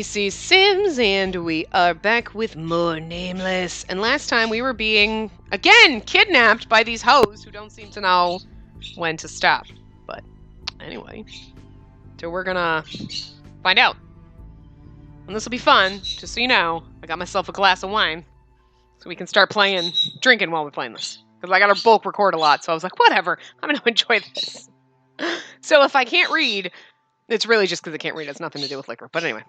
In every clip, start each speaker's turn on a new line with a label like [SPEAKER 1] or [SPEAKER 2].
[SPEAKER 1] Spacey Sims, and we are back with more Nameless. And last time we were being, again, kidnapped by these hoes who don't seem to know when to stop. But anyway, so we're gonna find out. And this will be fun, just so you know. I got myself a glass of wine so we can start drinking while we're playing this. Because I got to bulk record a lot, so I was like, whatever, I'm gonna enjoy this. So if I can't read, it's really just because I can't read. It has nothing to do with liquor. But anyway.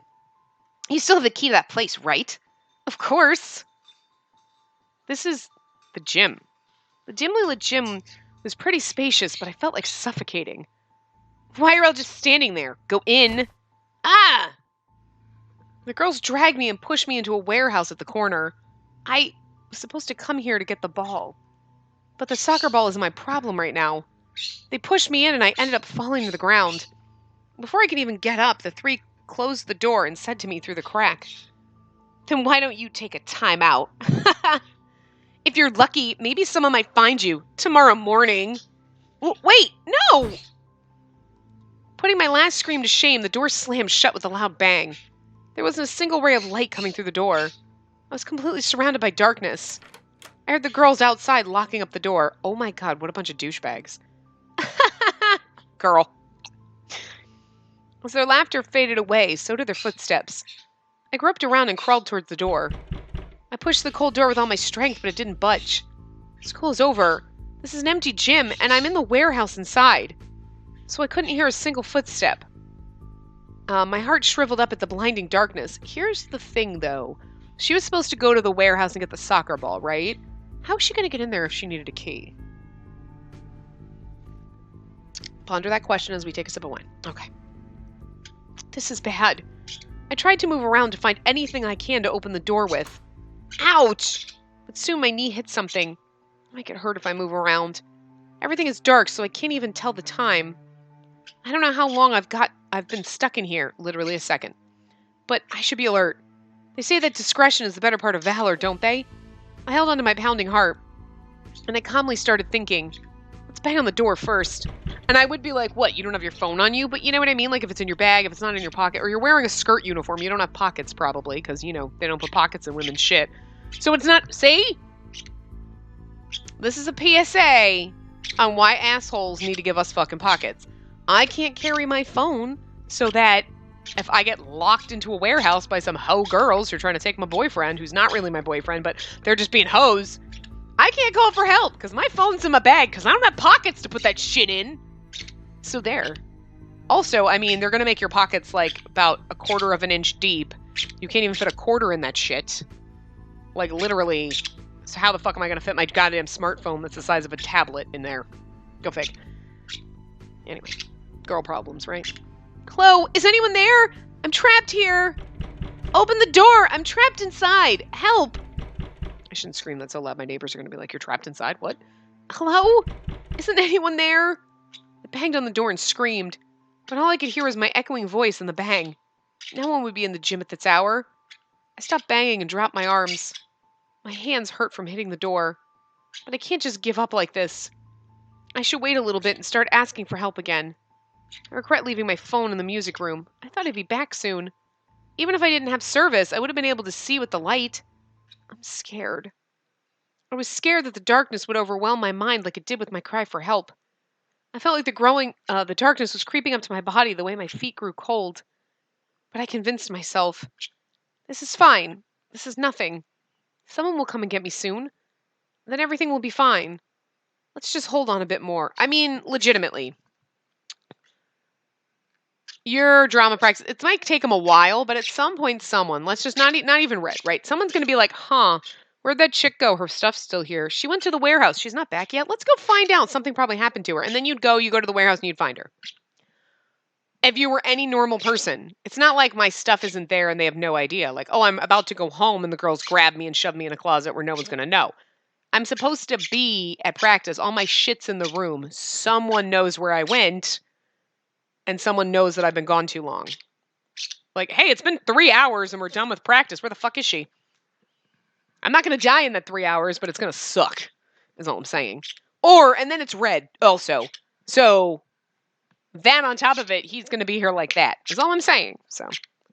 [SPEAKER 1] You still have the key to that place, right? Of course. This is the gym. The dimly lit gym was pretty spacious, but I felt like suffocating. Why are you all just standing there? Go in. Ah! The girls dragged me and pushed me into a warehouse at the corner. I was supposed to come here to get the ball. But the soccer ball is my problem right now. They pushed me in and I ended up falling to the ground. Before I could even get up, the three closed the door and said to me through the crack, "Then why don't you take a time out? If you're lucky, maybe someone might find you tomorrow morning." Wait, no! Putting my last scream to shame, the door slammed shut with a loud bang. There wasn't a single ray of light coming through the door. I was completely surrounded by darkness. I heard the girls outside locking up the door. Oh my god, what a bunch of douchebags. Girl. As their laughter faded away, so did their footsteps. I groped around and crawled towards the door. I pushed the cold door with all my strength, but it didn't budge. School is over. This is an empty gym, and I'm in the warehouse inside. So I couldn't hear a single footstep. My heart shriveled up at the blinding darkness. Here's the thing, though. She was supposed to go to the warehouse and get the soccer ball, right? How was she going to get in there if she needed a key? Ponder that question as we take a sip of wine. Okay. This is bad. I tried to move around to find anything I can to open the door with. Ouch! But soon my knee hit something. I might get hurt if I move around. Everything is dark, so I can't even tell the time. I don't know how long I've been stuck in here, literally a second. But I should be alert. They say that discretion is the better part of valor, don't they? I held onto my pounding heart, and I calmly started thinking, let's bang on the door first. And I would be like, what, you don't have your phone on you? But you know what I mean? Like if it's in your bag, if it's not in your pocket, or you're wearing a skirt uniform, you don't have pockets probably, because, you know, they don't put pockets in women's shit. So it's not, see? This is a PSA on why assholes need to give us fucking pockets. I can't carry my phone so that if I get locked into a warehouse by some hoe girls who are trying to take my boyfriend, who's not really my boyfriend, but they're just being hoes, I can't call for help because my phone's in my bag because I don't have pockets to put that shit in. So there. Also, I mean, they're going to make your pockets like about 1/4 of an inch deep. You can't even fit a quarter in that shit. Like literally. So how the fuck am I going to fit my goddamn smartphone that's the size of a tablet in there? Go fig. Anyway. Girl problems, right? Chloe, is anyone there? I'm trapped here. Open the door. I'm trapped inside. Help. I shouldn't scream that so loud. My neighbors are going to be like, you're trapped inside? What? Hello? Isn't anyone there? I banged on the door and screamed, but all I could hear was my echoing voice and the bang. No one would be in the gym at this hour. I stopped banging and dropped my arms. My hands hurt from hitting the door, but I can't just give up like this. I should wait a little bit and start asking for help again. I regret leaving my phone in the music room. I thought I'd be back soon. Even if I didn't have service, I would have been able to see with the light. I'm scared. I was scared that the darkness would overwhelm my mind like it did with my cry for help. I felt like the darkness was creeping up to my body the way my feet grew cold. But I convinced myself, this is fine. This is nothing. Someone will come and get me soon. Then everything will be fine. Let's just hold on a bit more. I mean, legitimately. Your drama practice, it might take them a while, but at some point someone, let's just not even Red, right? Someone's going to be like, where'd that chick go? Her stuff's still here. She went to the warehouse. She's not back yet. Let's go find out. Something probably happened to her. And then you go to the warehouse and you'd find her. If you were any normal person, it's not like my stuff isn't there and they have no idea. Like, oh, I'm about to go home and the girls grab me and shove me in a closet where no one's going to know. I'm supposed to be at practice. All my shit's in the room. Someone knows where I went. And someone knows that I've been gone too long. Like, hey, it's been 3 hours and we're done with practice. Where the fuck is she? I'm not going to die in that 3 hours, but it's going to suck, is all I'm saying. And then it's Red also. So, that on top of it, he's going to be here like that, is all I'm saying. So,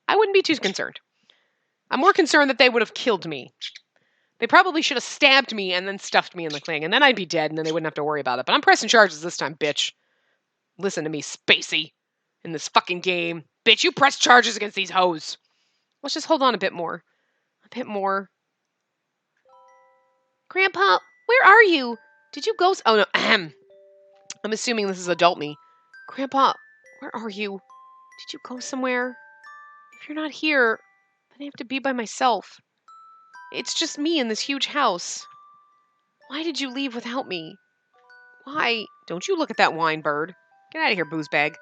[SPEAKER 1] I wouldn't be too concerned. I'm more concerned that they would have killed me. They probably should have stabbed me and then stuffed me in the thing, and then I'd be dead, and then they wouldn't have to worry about it. But I'm pressing charges this time, bitch. Listen to me, Spacey. In this fucking game. Bitch, you press charges against these hoes. Let's just hold on a bit more. A bit more. Grandpa, where are you? Did you go... Oh, no. Ahem. I'm assuming this is adult me. Grandpa, where are you? Did you go somewhere? If you're not here, then I have to be by myself. It's just me in this huge house. Why did you leave without me? Why? Don't you look at that wine bird. Get out of here, booze bag.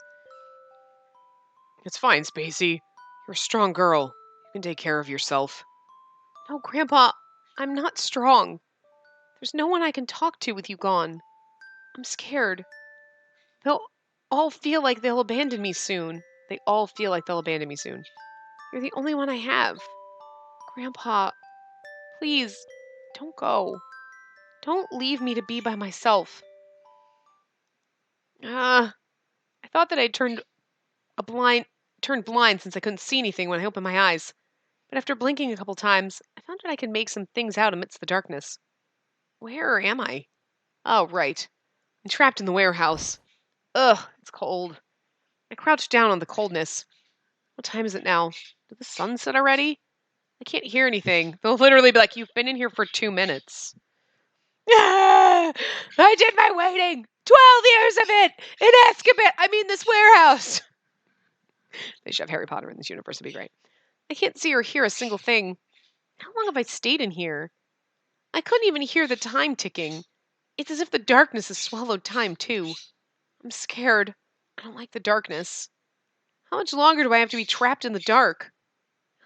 [SPEAKER 1] It's fine, Spacey. You're a strong girl. You can take care of yourself. No, Grandpa, I'm not strong. There's no one I can talk to with you gone. I'm scared. They'll all feel like they'll abandon me soon. They all feel like they'll abandon me soon. You're the only one I have. Grandpa, please, don't go. Don't leave me to be by myself. I thought that I'd turned blind since I couldn't see anything when I opened my eyes. But after blinking a couple times, I found that I could make some things out amidst the darkness. Where am I? Oh, right. I'm trapped in the warehouse. Ugh, it's cold. I crouched down on the coldness. What time is it now? Did the sun set already? I can't hear anything. They'll literally be like, you've been in here for 2 minutes. Ah, I did my waiting! 12 years of it! In this warehouse! They should have Harry Potter in this universe. It'd be great. I can't see or hear a single thing. How long have I stayed in here? I couldn't even hear the time ticking. It's as if the darkness has swallowed time, too. I'm scared. I don't like the darkness. How much longer do I have to be trapped in the dark?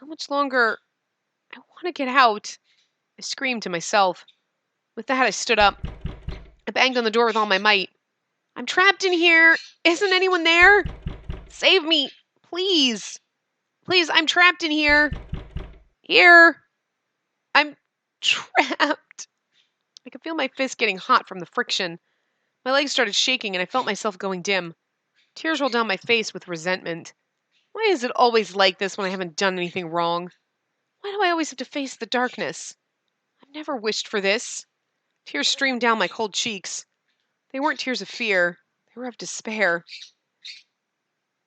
[SPEAKER 1] How much longer? I want to get out. I screamed to myself. With that, I stood up. I banged on the door with all my might. I'm trapped in here. Isn't anyone there? Save me. Please. Please, I'm trapped in here. Here. I'm trapped. I could feel my fist getting hot from the friction. My legs started shaking and I felt myself going dim. Tears rolled down my face with resentment. Why is it always like this when I haven't done anything wrong? Why do I always have to face the darkness? I've never wished for this. Tears streamed down my cold cheeks. They weren't tears of fear. They were of despair.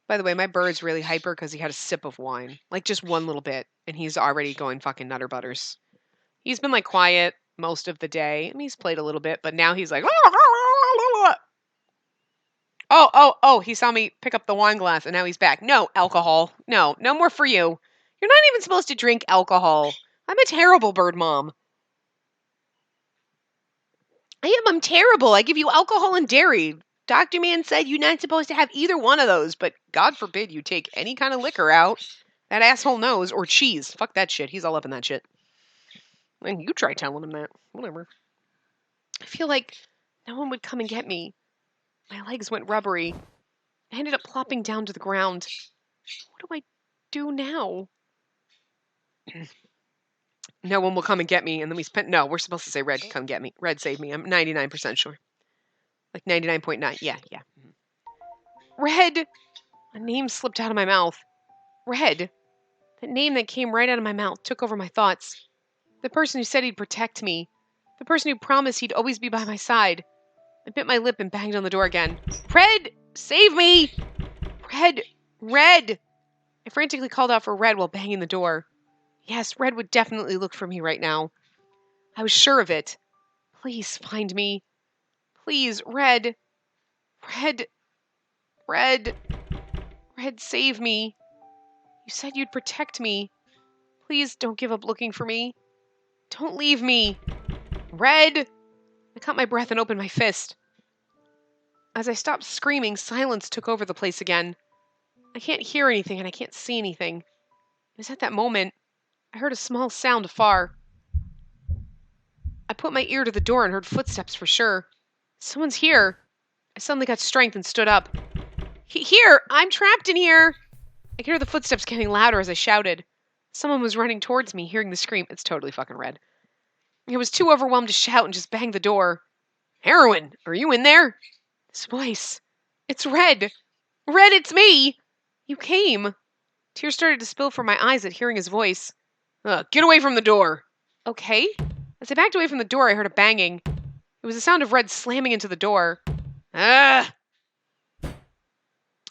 [SPEAKER 1] By the way, my bird's really hyper because he had a sip of wine. Like, just one little bit. And he's already going fucking nutter butters. He's been, like, quiet most of the day. I mean, he's played a little bit, but now he's like... Oh, he saw me pick up the wine glass, and now he's back. No, alcohol. No more for you. You're not even supposed to drink alcohol. I'm a terrible bird mom. I'm terrible. I give you alcohol and dairy. Dr. Man said you're not supposed to have either one of those, but God forbid you take any kind of liquor out. That asshole knows. Or cheese. Fuck that shit. He's all up in that shit. And you try telling him that. Whatever. I feel like no one would come and get me. My legs went rubbery. I ended up plopping down to the ground. What do I do now? No one will come and get me, and then we spent... No, we're supposed to say Red, come get me. Red, save me. I'm 99% sure. Like 99.9. Yeah. Red! A name slipped out of my mouth. Red. That name that came right out of my mouth took over my thoughts. The person who said he'd protect me. The person who promised he'd always be by my side. I bit my lip and banged on the door again. Red! Save me! Red! I frantically called out for Red while banging the door. Yes, Red would definitely look for me right now. I was sure of it. Please find me. Please, Red. Red, save me. You said you'd protect me. Please don't give up looking for me. Don't leave me. Red! I caught my breath and opened my fist. As I stopped screaming, silence took over the place again. I can't hear anything and I can't see anything. It was at that moment I heard a small sound afar. I put my ear to the door and heard footsteps for sure. Someone's here. I suddenly got strength and stood up. Here! I'm trapped in here! I could hear the footsteps getting louder as I shouted. Someone was running towards me, hearing the scream. It's totally fucking Red. I was too overwhelmed to shout and just banged the door. Heroin, are you in there? This voice. It's Red. Red, it's me! You came. Tears started to spill from my eyes at hearing his voice. Get away from the door! Okay. As I backed away from the door, I heard a banging. It was the sound of Red slamming into the door. Ah!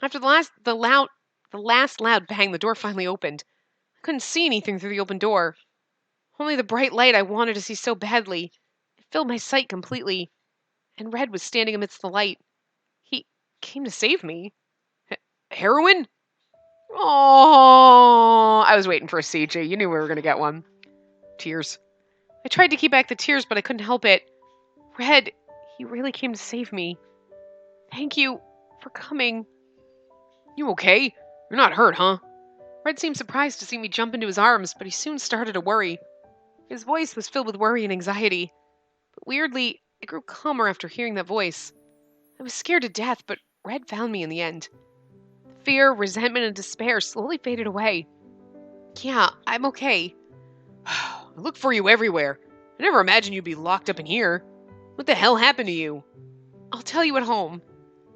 [SPEAKER 1] After the last loud bang, the door finally opened. I couldn't see anything through the open door. Only the bright light I wanted to see so badly. It filled my sight completely. And Red was standing amidst the light. He came to save me. Heroin? Oh, I was waiting for a CG. You knew we were going to get one. Tears. I tried to keep back the tears, but I couldn't help it. Red, he really came to save me. Thank you for coming. You okay? You're not hurt, huh? Red seemed surprised to see me jump into his arms, but he soon started to worry. His voice was filled with worry and anxiety. But weirdly, I grew calmer after hearing that voice. I was scared to death, but Red found me in the end. Fear, resentment, and despair slowly faded away. Yeah, I'm okay. I looked for you everywhere. I never imagined you'd be locked up in here. What the hell happened to you? I'll tell you at home.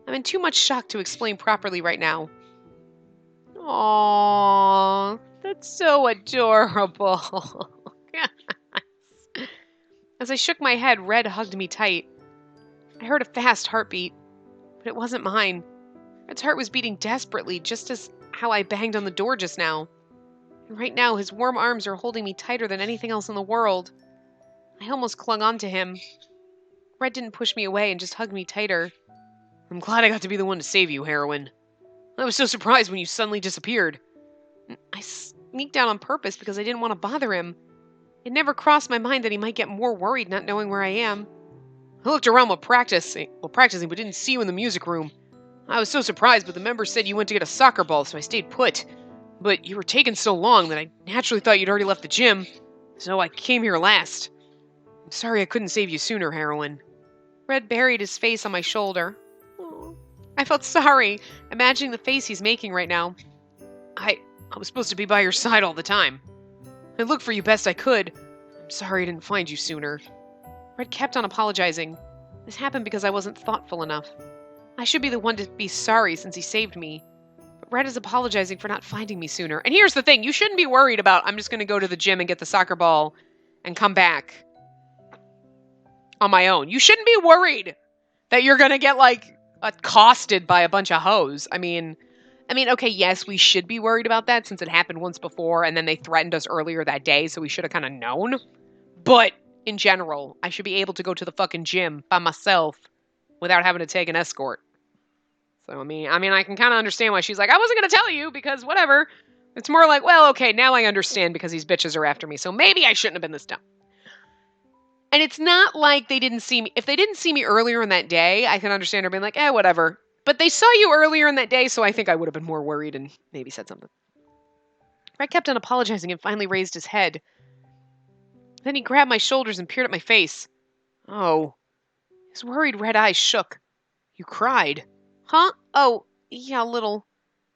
[SPEAKER 1] I'm in too much shock to explain properly right now. Aww, that's so adorable. As I shook my head, Red hugged me tight. I heard a fast heartbeat, but it wasn't mine. Red's heart was beating desperately, just as how I banged on the door just now. And right now, his warm arms are holding me tighter than anything else in the world. I almost clung on to him. Red didn't push me away and just hugged me tighter. I'm glad I got to be the one to save you, Heroine. I was so surprised when you suddenly disappeared. I sneaked out on purpose because I didn't want to bother him. It never crossed my mind that he might get more worried not knowing where I am. I looked around while practicing, but didn't see you in the music room. I was so surprised, but the members said you went to get a soccer ball, so I stayed put. But you were taking so long that I naturally thought you'd already left the gym, so I came here last. I'm sorry I couldn't save you sooner, Heroine. Red buried his face on my shoulder. I felt sorry, imagining the face he's making right now. I was supposed to be by your side all the time. I looked for you best I could. I'm sorry I didn't find you sooner. Red kept on apologizing. This happened because I wasn't thoughtful enough. I should be the one to be sorry since he saved me. But Red is apologizing for not finding me sooner. And here's the thing, you shouldn't be worried about, I'm just going to go to the gym and get the soccer ball and come back on my own. You shouldn't be worried that you're going to get, accosted by a bunch of hoes. I mean, okay, yes, we should be worried about that since it happened once before and then they threatened us earlier that day, so we should have kind of known. But in general, I should be able to go to the fucking gym by myself without having to take an escort. So, I mean, I can kind of understand why she's like, I wasn't going to tell you because whatever. It's more like, well, okay, now I understand because these bitches are after me, so maybe I shouldn't have been this dumb. And it's not like they didn't see me. If they didn't see me earlier in that day, I can understand her being like, whatever. But they saw you earlier in that day, so I think I would have been more worried and maybe said something. Red kept on apologizing and finally raised his head. Then he grabbed my shoulders and peered at my face. Oh. His worried red eyes shook. You cried. Huh? Oh, yeah, a little.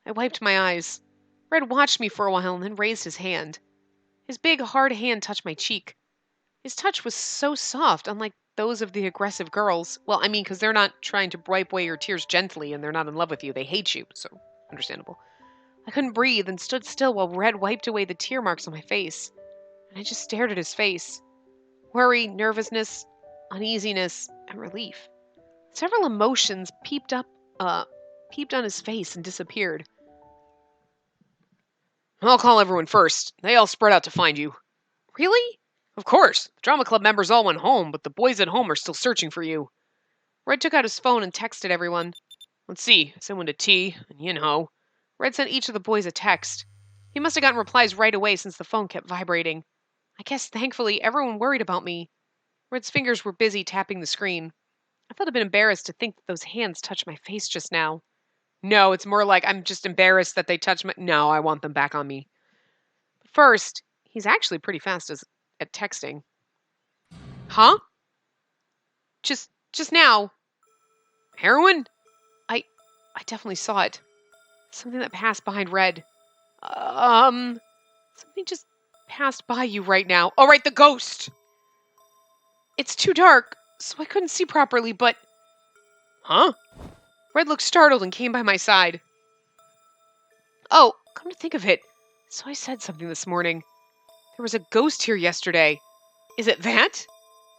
[SPEAKER 1] I wiped my eyes. Red watched me for a while and then raised his hand. His big, hard hand touched my cheek. His touch was so soft, unlike those of the aggressive girls. Well, I mean, because they're not trying to wipe away your tears gently and they're not in love with you. They hate you, so understandable. I couldn't breathe and stood still while Red wiped away the tear marks on my face. And I just stared at his face. Worry, nervousness, uneasiness, and relief. Several emotions peeped on his face and disappeared. I'll call everyone first. They all spread out to find you. Really? Of course. The drama club members all went home, but the boys at home are still searching for you. Red took out his phone and texted everyone. Let's see. I sent one to T, and Yinho. Red sent each of the boys a text. He must have gotten replies right away since the phone kept vibrating. I guess, thankfully, everyone worried about me. Red's fingers were busy tapping the screen. I felt a bit embarrassed to think that those hands touched my face just now. No, it's more like I'm just embarrassed that they touched my... No, I want them back on me. First, he's actually pretty fast at texting. Huh? Just now. Heroin? I definitely saw it. Something that passed behind Red. Something just passed by you right now. Oh, right, the ghost! It's too dark, so I couldn't see properly, but... Huh? Red looked startled and came by my side. Oh, come to think of it, So I said something this morning. There was a ghost here yesterday. Is it that?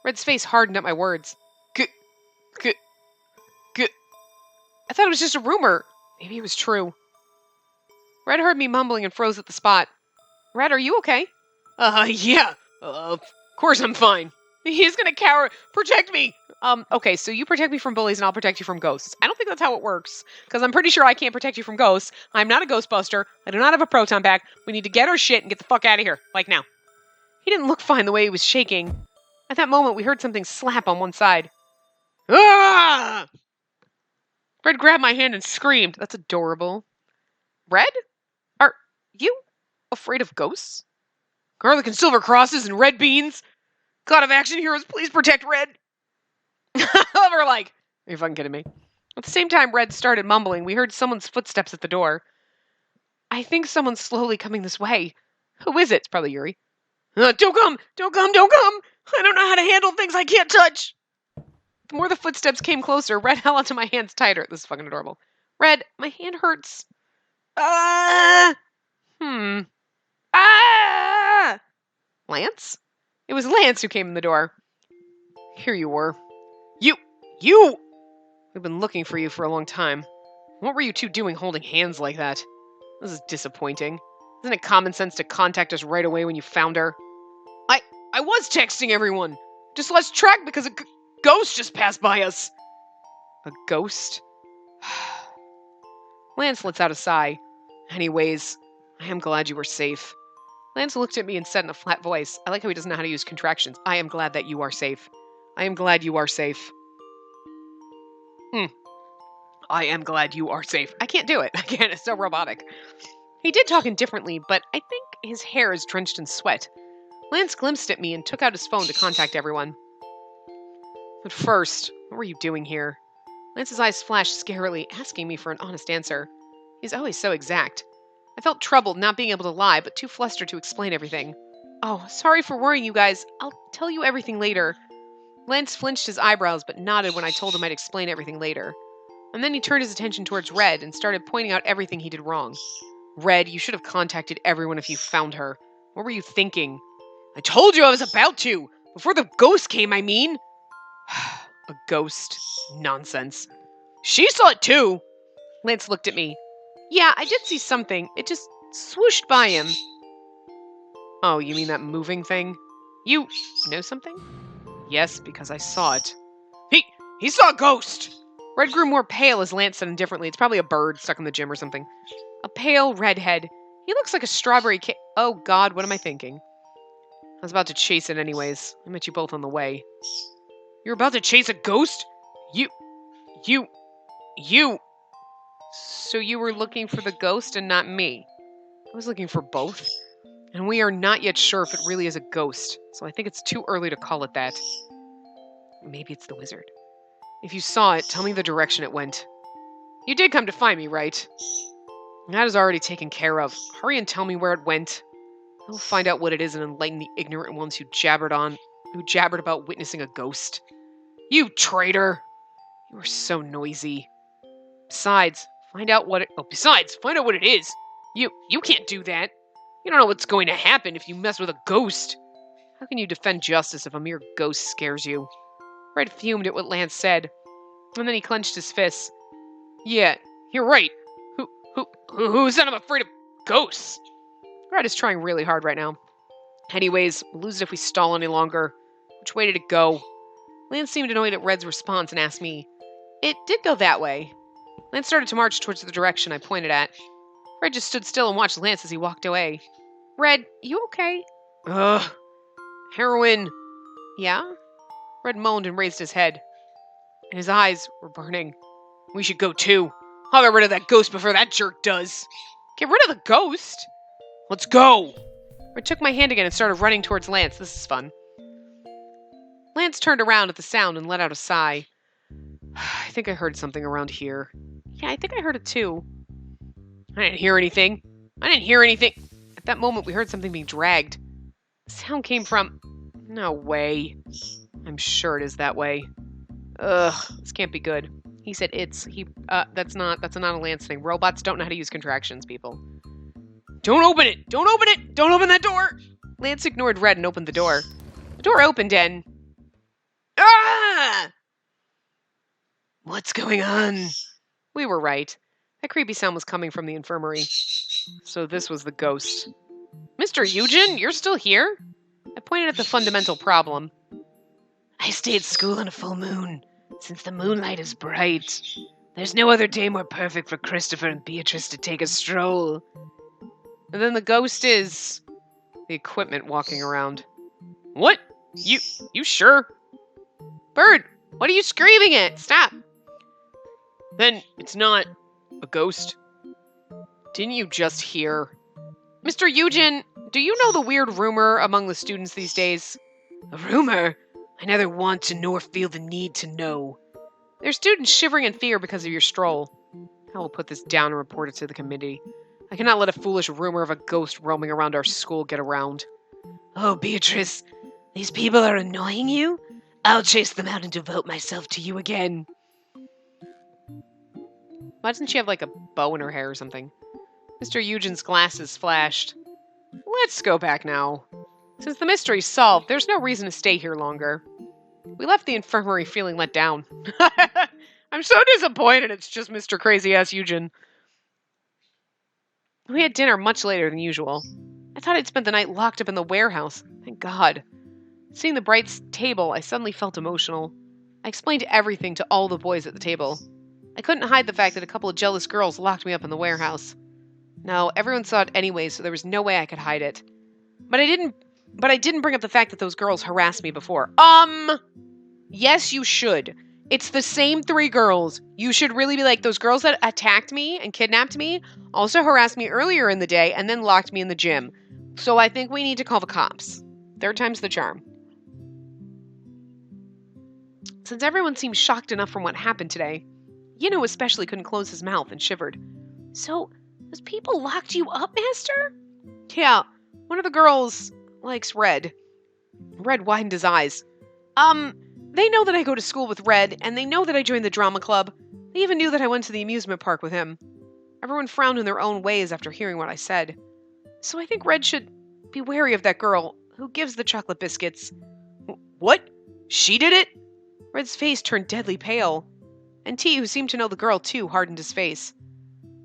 [SPEAKER 1] Red's face hardened at my words. G. I thought it was just a rumor. Maybe it was true. Red heard me mumbling and froze at the spot. Red, are you okay? Yeah. Of course I'm fine. He's gonna protect me. Okay, so you protect me from bullies and I'll protect you from ghosts. I don't think that's how it works, because I'm pretty sure I can't protect you from ghosts. I'm not a ghostbuster. I do not have a proton pack. We need to get our shit and get the fuck out of here, like now. He didn't look fine the way he was shaking. At that moment, we heard something slap on one side. Ah! Red grabbed my hand and screamed. That's adorable. Red? Are you afraid of ghosts? Garlic and silver crosses and red beans? God of action heroes, please protect Red. We're like, are you fucking kidding me? At the same time Red started mumbling, we heard someone's footsteps at the door. I think someone's slowly coming this way. Who is it? It's probably Yuri. Don't come! Don't come! Don't come! I don't know how to handle things I can't touch! The more the footsteps came closer, Red held onto my hands tighter. This is fucking adorable. Red, my hand hurts. Ah! Lance? It was Lance who came in the door. Here you were. You! We've been looking for you for a long time. What were you two doing holding hands like that? This is disappointing. Isn't it common sense to contact us right away when you found her? I was texting everyone. Just lost track because a ghost just passed by us. A ghost? Lance lets out a sigh. Anyways, I am glad you were safe. Lance looked at me and said in a flat voice, I like how he doesn't know how to use contractions, I am glad that you are safe. I am glad you are safe. I am glad you are safe. I can't do it. I can't. It's so robotic. He did talk indifferently, but I think his hair is drenched in sweat. Lance glimpsed at me and took out his phone to contact everyone. But first, what were you doing here? Lance's eyes flashed scarily, asking me for an honest answer. He's always so exact. I felt troubled not being able to lie, but too flustered to explain everything. Oh, sorry for worrying you guys. I'll tell you everything later. Lance flinched his eyebrows, but nodded when I told him I'd explain everything later. And then he turned his attention towards Red and started pointing out everything he did wrong. Red, you should have contacted everyone if you found her. What were you thinking? I told you I was about to! Before the ghost came, I mean! A ghost. Nonsense. She saw it too! Lance looked at me. Yeah, I did see something. It just swooshed by him. Oh, you mean that moving thing? You know something? Yes, because I saw it. He saw a ghost! Red grew more pale as Lance said indifferently. It's probably a bird stuck in the gym or something. A pale redhead. He looks like a strawberry Oh God, what am I thinking? I was about to chase it anyways. I met you both on the way. You're about to chase a ghost? You... So you were looking for the ghost and not me? I was looking for both. And we are not yet sure if it really is a ghost, so I think it's too early to call it that. Maybe it's the wizard. If you saw it, tell me the direction it went. You did come to find me, right? That is already taken care of. Hurry and tell me where it went. I'll find out what it is and enlighten the ignorant ones who jabbered about witnessing a ghost. You traitor! You are so noisy. Besides, find out what it is. You can't do that. You don't know what's going to happen if you mess with a ghost. How can you defend justice if a mere ghost scares you? Red fumed at what Lance said, and then he clenched his fists. Yeah, you're right. Who said I'm afraid of ghosts? Red is trying really hard right now. Anyways, we'll lose it if we stall any longer. Which way did it go? Lance seemed annoyed at Red's response and asked me. It did go that way. Lance started to march towards the direction I pointed at. Red just stood still and watched Lance as he walked away. Red, you okay? Ugh. Heroin. Yeah? Red moaned and raised his head. And his eyes were burning. We should go too. I'll get rid of that ghost before that jerk does. Get rid of the ghost? Let's go. Red took my hand again and started running towards Lance. This is fun. Lance turned around at the sound and let out a sigh. I think I heard something around here. Yeah, I think I heard it too. I didn't hear anything. At that moment, we heard something being dragged. The sound came from... No way. I'm sure it is that way. Ugh, this can't be good. He said it's. That's not a Lance thing. Robots don't know how to use contractions, people. Don't open it! Don't open it! Don't open that door! Lance ignored Red and opened the door. The door opened and... Ah! What's going on? We were right. That creepy sound was coming from the infirmary. So this was the ghost. Mr. Eugen, you're still here? I pointed at the fundamental problem. I stay at school on a full moon, since the moonlight is bright. There's no other day more perfect for Christopher and Beatrice to take a stroll. And then the ghost is... the equipment walking around. What? You sure? Bird, what are you screaming at? Stop. Then it's not a ghost. Didn't you just hear? Mr. Eugen, do you know the weird rumor among the students these days? A rumor? I neither want to nor feel the need to know. There's students shivering in fear because of your stroll. I will put this down and report it to the committee. I cannot let a foolish rumor of a ghost roaming around our school get around. Oh, Beatrice, these people are annoying you? I'll chase them out and devote myself to you again. Why doesn't she have like a bow in her hair or something? Mr. Eugen's glasses flashed. Let's go back now. Since the mystery's solved, there's no reason to stay here longer. We left the infirmary feeling let down. I'm so disappointed it's just Mr. Crazy-Ass Eugen. We had dinner much later than usual. I thought I'd spent the night locked up in the warehouse. Thank God. Seeing the bright table, I suddenly felt emotional. I explained everything to all the boys at the table. I couldn't hide the fact that a couple of jealous girls locked me up in the warehouse. No, everyone saw it anyway, so there was no way I could hide it. But I didn't bring up the fact that those girls harassed me before. Yes, you should. It's the same 3 girls. You should really be like, those girls that attacked me and kidnapped me also harassed me earlier in the day and then locked me in the gym. So I think we need to call the cops. 3rd time's the charm. Since everyone seemed shocked enough from what happened today, Yino especially couldn't close his mouth and shivered. So, those people locked you up, Master? Yeah, one of the girls likes Red. Red widened his eyes. They know that I go to school with Red, and they know that I joined the drama club. They even knew that I went to the amusement park with him. Everyone frowned in their own ways after hearing what I said. So I think Red should be wary of that girl who gives the chocolate biscuits. What? She did it? Red's face turned deadly pale. And T, who seemed to know the girl too, hardened his face.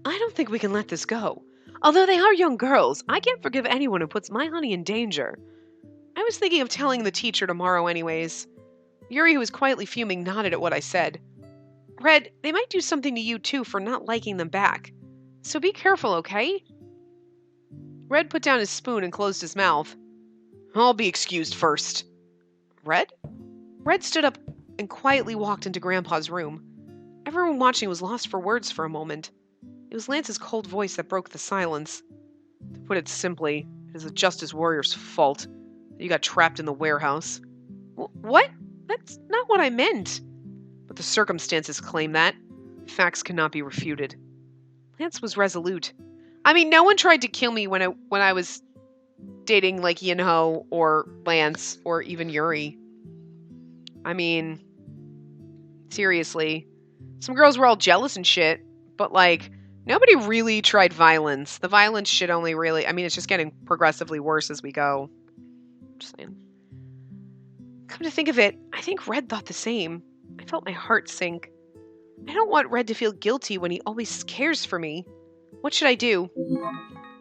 [SPEAKER 1] I don't think we can let this go. Although they are young girls, I can't forgive anyone who puts my honey in danger. I was thinking of telling the teacher tomorrow anyways. Yuri, who was quietly fuming, nodded at what I said. Red, they might do something to you too for not liking them back. So be careful, okay? Red put down his spoon and closed his mouth. I'll be excused first. Red? Red stood up and quietly walked into Grandpa's room. Everyone watching was lost for words for a moment. It was Lance's cold voice that broke the silence. To put it simply, it is the Justice Warrior's fault that you got trapped in the warehouse. What? That's not what I meant. But the circumstances claim that. Facts cannot be refuted. Lance was resolute. I mean, no one tried to kill me when I was dating, like, Yinho or Lance or even Yuri. I mean, seriously. Some girls were all jealous and shit, but, like, nobody really tried violence. The violence shit only really... I mean, it's just getting progressively worse as we go. Just saying. Come to think of it, I think Red thought the same. I felt my heart sink. I don't want Red to feel guilty when he always cares for me. What should I do?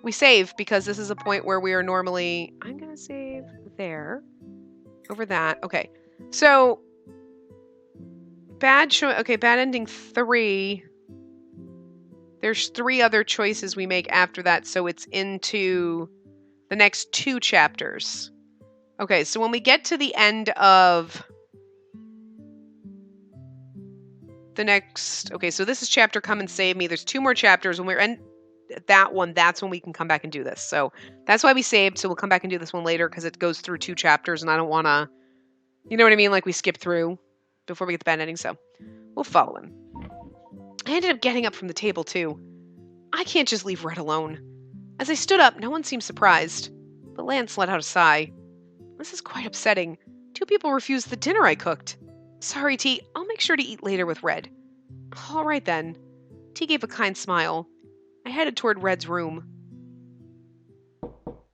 [SPEAKER 1] We save, because this is a point where we are normally... I'm going to save there. Over that. Okay. So... Bad ending 3. There's 3 other choices we make after that, so it's into the next 2 chapters. Okay, so when we get to the end of the next... Okay, so this is chapter Come and Save Me. There's 2 more chapters. When we're in that one, that's when we can come back and do this. So that's why we saved, so we'll come back and do this one later, because it goes through 2 chapters, and I don't want to... You know what I mean? Like, we skip through before we get the bad ending, so we'll follow him. I ended up getting up from the table, too. I can't just leave Red alone. As I stood up, no one seemed surprised, but Lance let out a sigh. This is quite upsetting. 2 people refused the dinner I cooked. Sorry, T. I'll make sure to eat later with Red. All right, then. T gave a kind smile. I headed toward Red's room.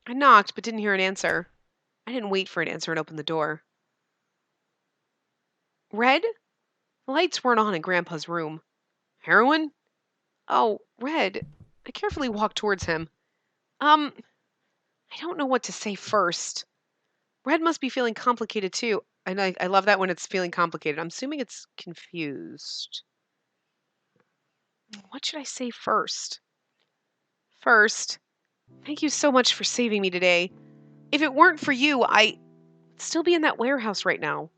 [SPEAKER 1] I knocked, but didn't hear an answer. I didn't wait for an answer and opened the door. Red? The lights weren't on in Grandpa's room. Heroin? Oh, Red. I carefully walked towards him. I don't know what to say first. Red must be feeling complicated too. And I love that when it's feeling complicated. I'm assuming it's confused. What should I say first? First, thank you so much for saving me today. If it weren't for you, I'd still be in that warehouse right now.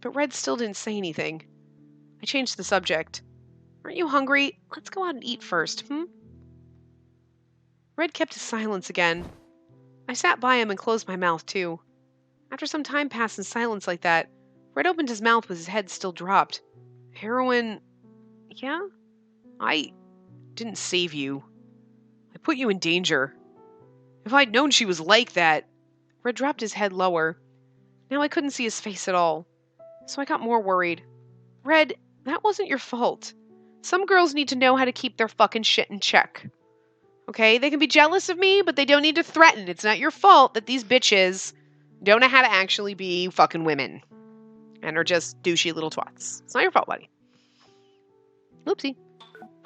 [SPEAKER 1] But Red still didn't say anything. I changed the subject. Aren't you hungry? Let's go out and eat first, Red kept his silence again. I sat by him and closed my mouth, too. After some time passed in silence like that, Red opened his mouth with his head still dropped. Heroin... Yeah? I didn't save you. I put you in danger. If I'd known she was like that... Red dropped his head lower. Now I couldn't see his face at all. So I got more worried. Red, that wasn't your fault. Some girls need to know how to keep their fucking shit in check. Okay? They can be jealous of me, but they don't need to threaten. It's not your fault that these bitches don't know how to actually be fucking women. And are just douchey little twats. It's not your fault, buddy. Oopsie.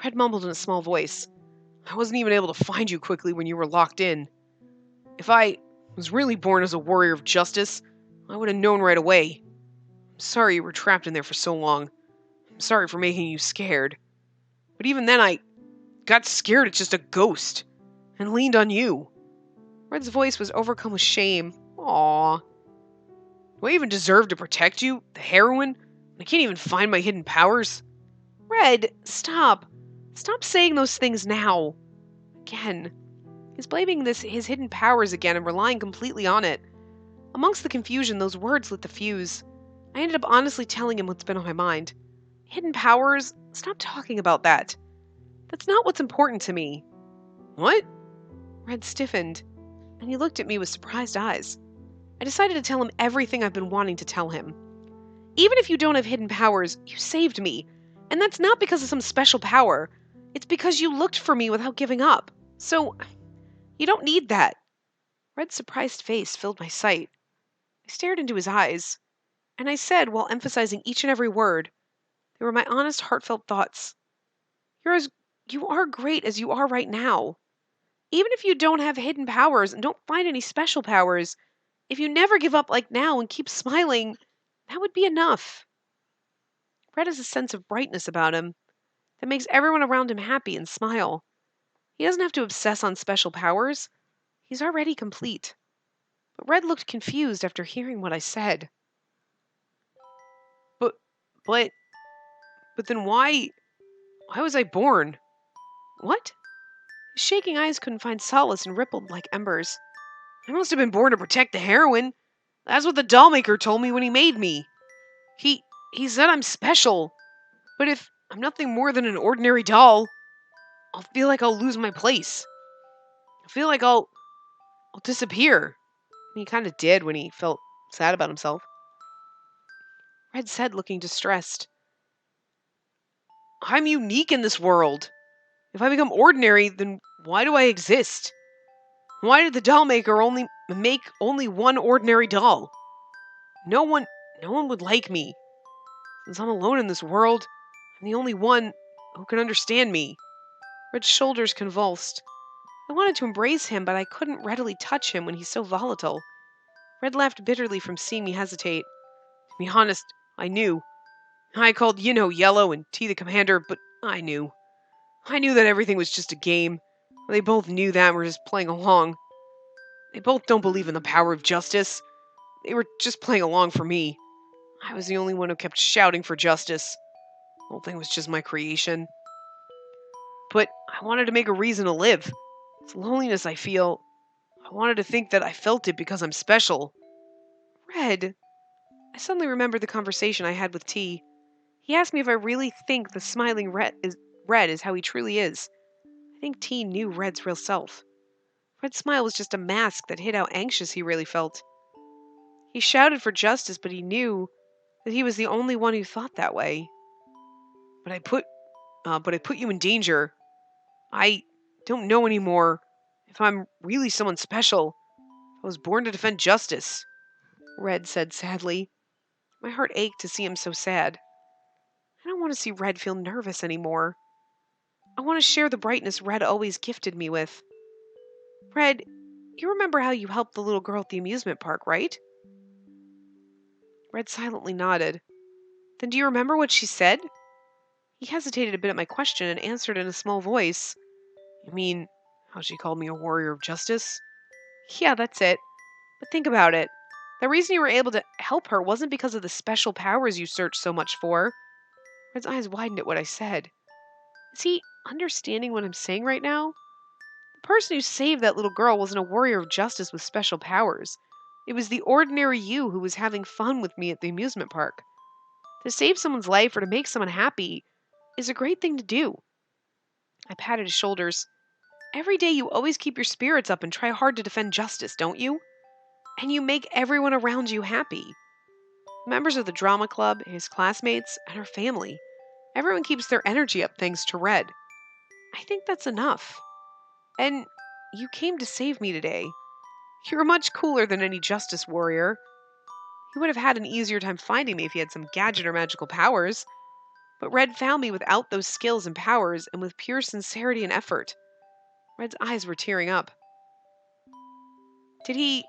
[SPEAKER 1] Red mumbled in a small voice. I wasn't even able to find you quickly when you were locked in. If I was really born as a warrior of justice, I would have known right away. I'm sorry you were trapped in there for so long. I'm sorry for making you scared. But even then I got scared it's just a ghost, and leaned on you. Red's voice was overcome with shame. Aww. Do I even deserve to protect you? The heroine? I can't even find my hidden powers? Red, stop. Stop saying those things now. Again. He's blaming his hidden powers again and relying completely on it. Amongst the confusion, those words lit the fuse. I ended up honestly telling him what's been on my mind. Hidden powers? Stop talking about that. That's not what's important to me. What? Red stiffened, and he looked at me with surprised eyes. I decided to tell him everything I've been wanting to tell him. Even if you don't have hidden powers, you saved me. And that's not because of some special power. It's because you looked for me without giving up. So, you don't need that. Red's surprised face filled my sight. I stared into his eyes, and I said, while emphasizing each and every word, they were my honest, heartfelt thoughts. You are great as you are right now. Even if you don't have hidden powers and don't find any special powers, if you never give up like now and keep smiling, that would be enough. Red has a sense of brightness about him that makes everyone around him happy and smile. He doesn't have to obsess on special powers. He's already complete. But Red looked confused after hearing what I said. But then why was I born? What? His shaking eyes couldn't find solace and rippled like embers. I must have been born to protect the heroine. That's what the dollmaker told me when he made me. He said I'm special. But if I'm nothing more than an ordinary doll, I'll feel like I'll lose my place. I feel like I'll disappear. He kind of did when he felt sad about himself. Red said, looking distressed. I'm unique in this world. If I become ordinary, then why do I exist? Why did the doll maker only make one ordinary doll? No one would like me. Since I'm alone in this world, I'm the only one who can understand me. Red's shoulders convulsed. I wanted to embrace him, but I couldn't readily touch him when he's so volatile. Red laughed bitterly from seeing me hesitate. To be honest, I knew. I called Yellow and T the commander, but I knew. I knew that everything was just a game. They both knew that and were just playing along. They both don't believe in the power of justice. They were just playing along for me. I was the only one who kept shouting for justice. The whole thing was just my creation. But I wanted to make a reason to live. It's loneliness I feel. I wanted to think that I felt it because I'm special. Red. I suddenly remembered the conversation I had with T. He asked me if I really think the smiling Red is how he truly is. I think T knew Red's real self. Red's smile was just a mask that hid how anxious he really felt. He shouted for justice, but he knew that he was the only one who thought that way. But I put you in danger. I don't know anymore If I'm really someone special, I was born to defend justice, Red said sadly. My heart ached to see him so sad. I don't want to see Red feel nervous anymore. I want to share the brightness Red always gifted me with. Red, you remember how you helped the little girl at the amusement park, right? Red silently nodded. Then do you remember what she said? He hesitated a bit at my question and answered in a small voice. You mean how she called me a warrior of justice? Yeah, that's it. But think about it. The reason you were able to help her wasn't because of the special powers you searched so much for. Red's eyes widened at what I said. Is he understanding what I'm saying right now? The person who saved that little girl wasn't a warrior of justice with special powers. It was the ordinary you who was having fun with me at the amusement park. To save someone's life or to make someone happy is a great thing to do. I patted his shoulders. Every day you always keep your spirits up and try hard to defend justice, don't you? And you make everyone around you happy. Members of the drama club, his classmates, and her family. Everyone keeps their energy up thanks to Red. I think that's enough. And you came to save me today. You're much cooler than any justice warrior. He would have had an easier time finding me if he had some gadget or magical powers. But Red found me without those skills and powers and with pure sincerity and effort. Red's eyes were tearing up. Did he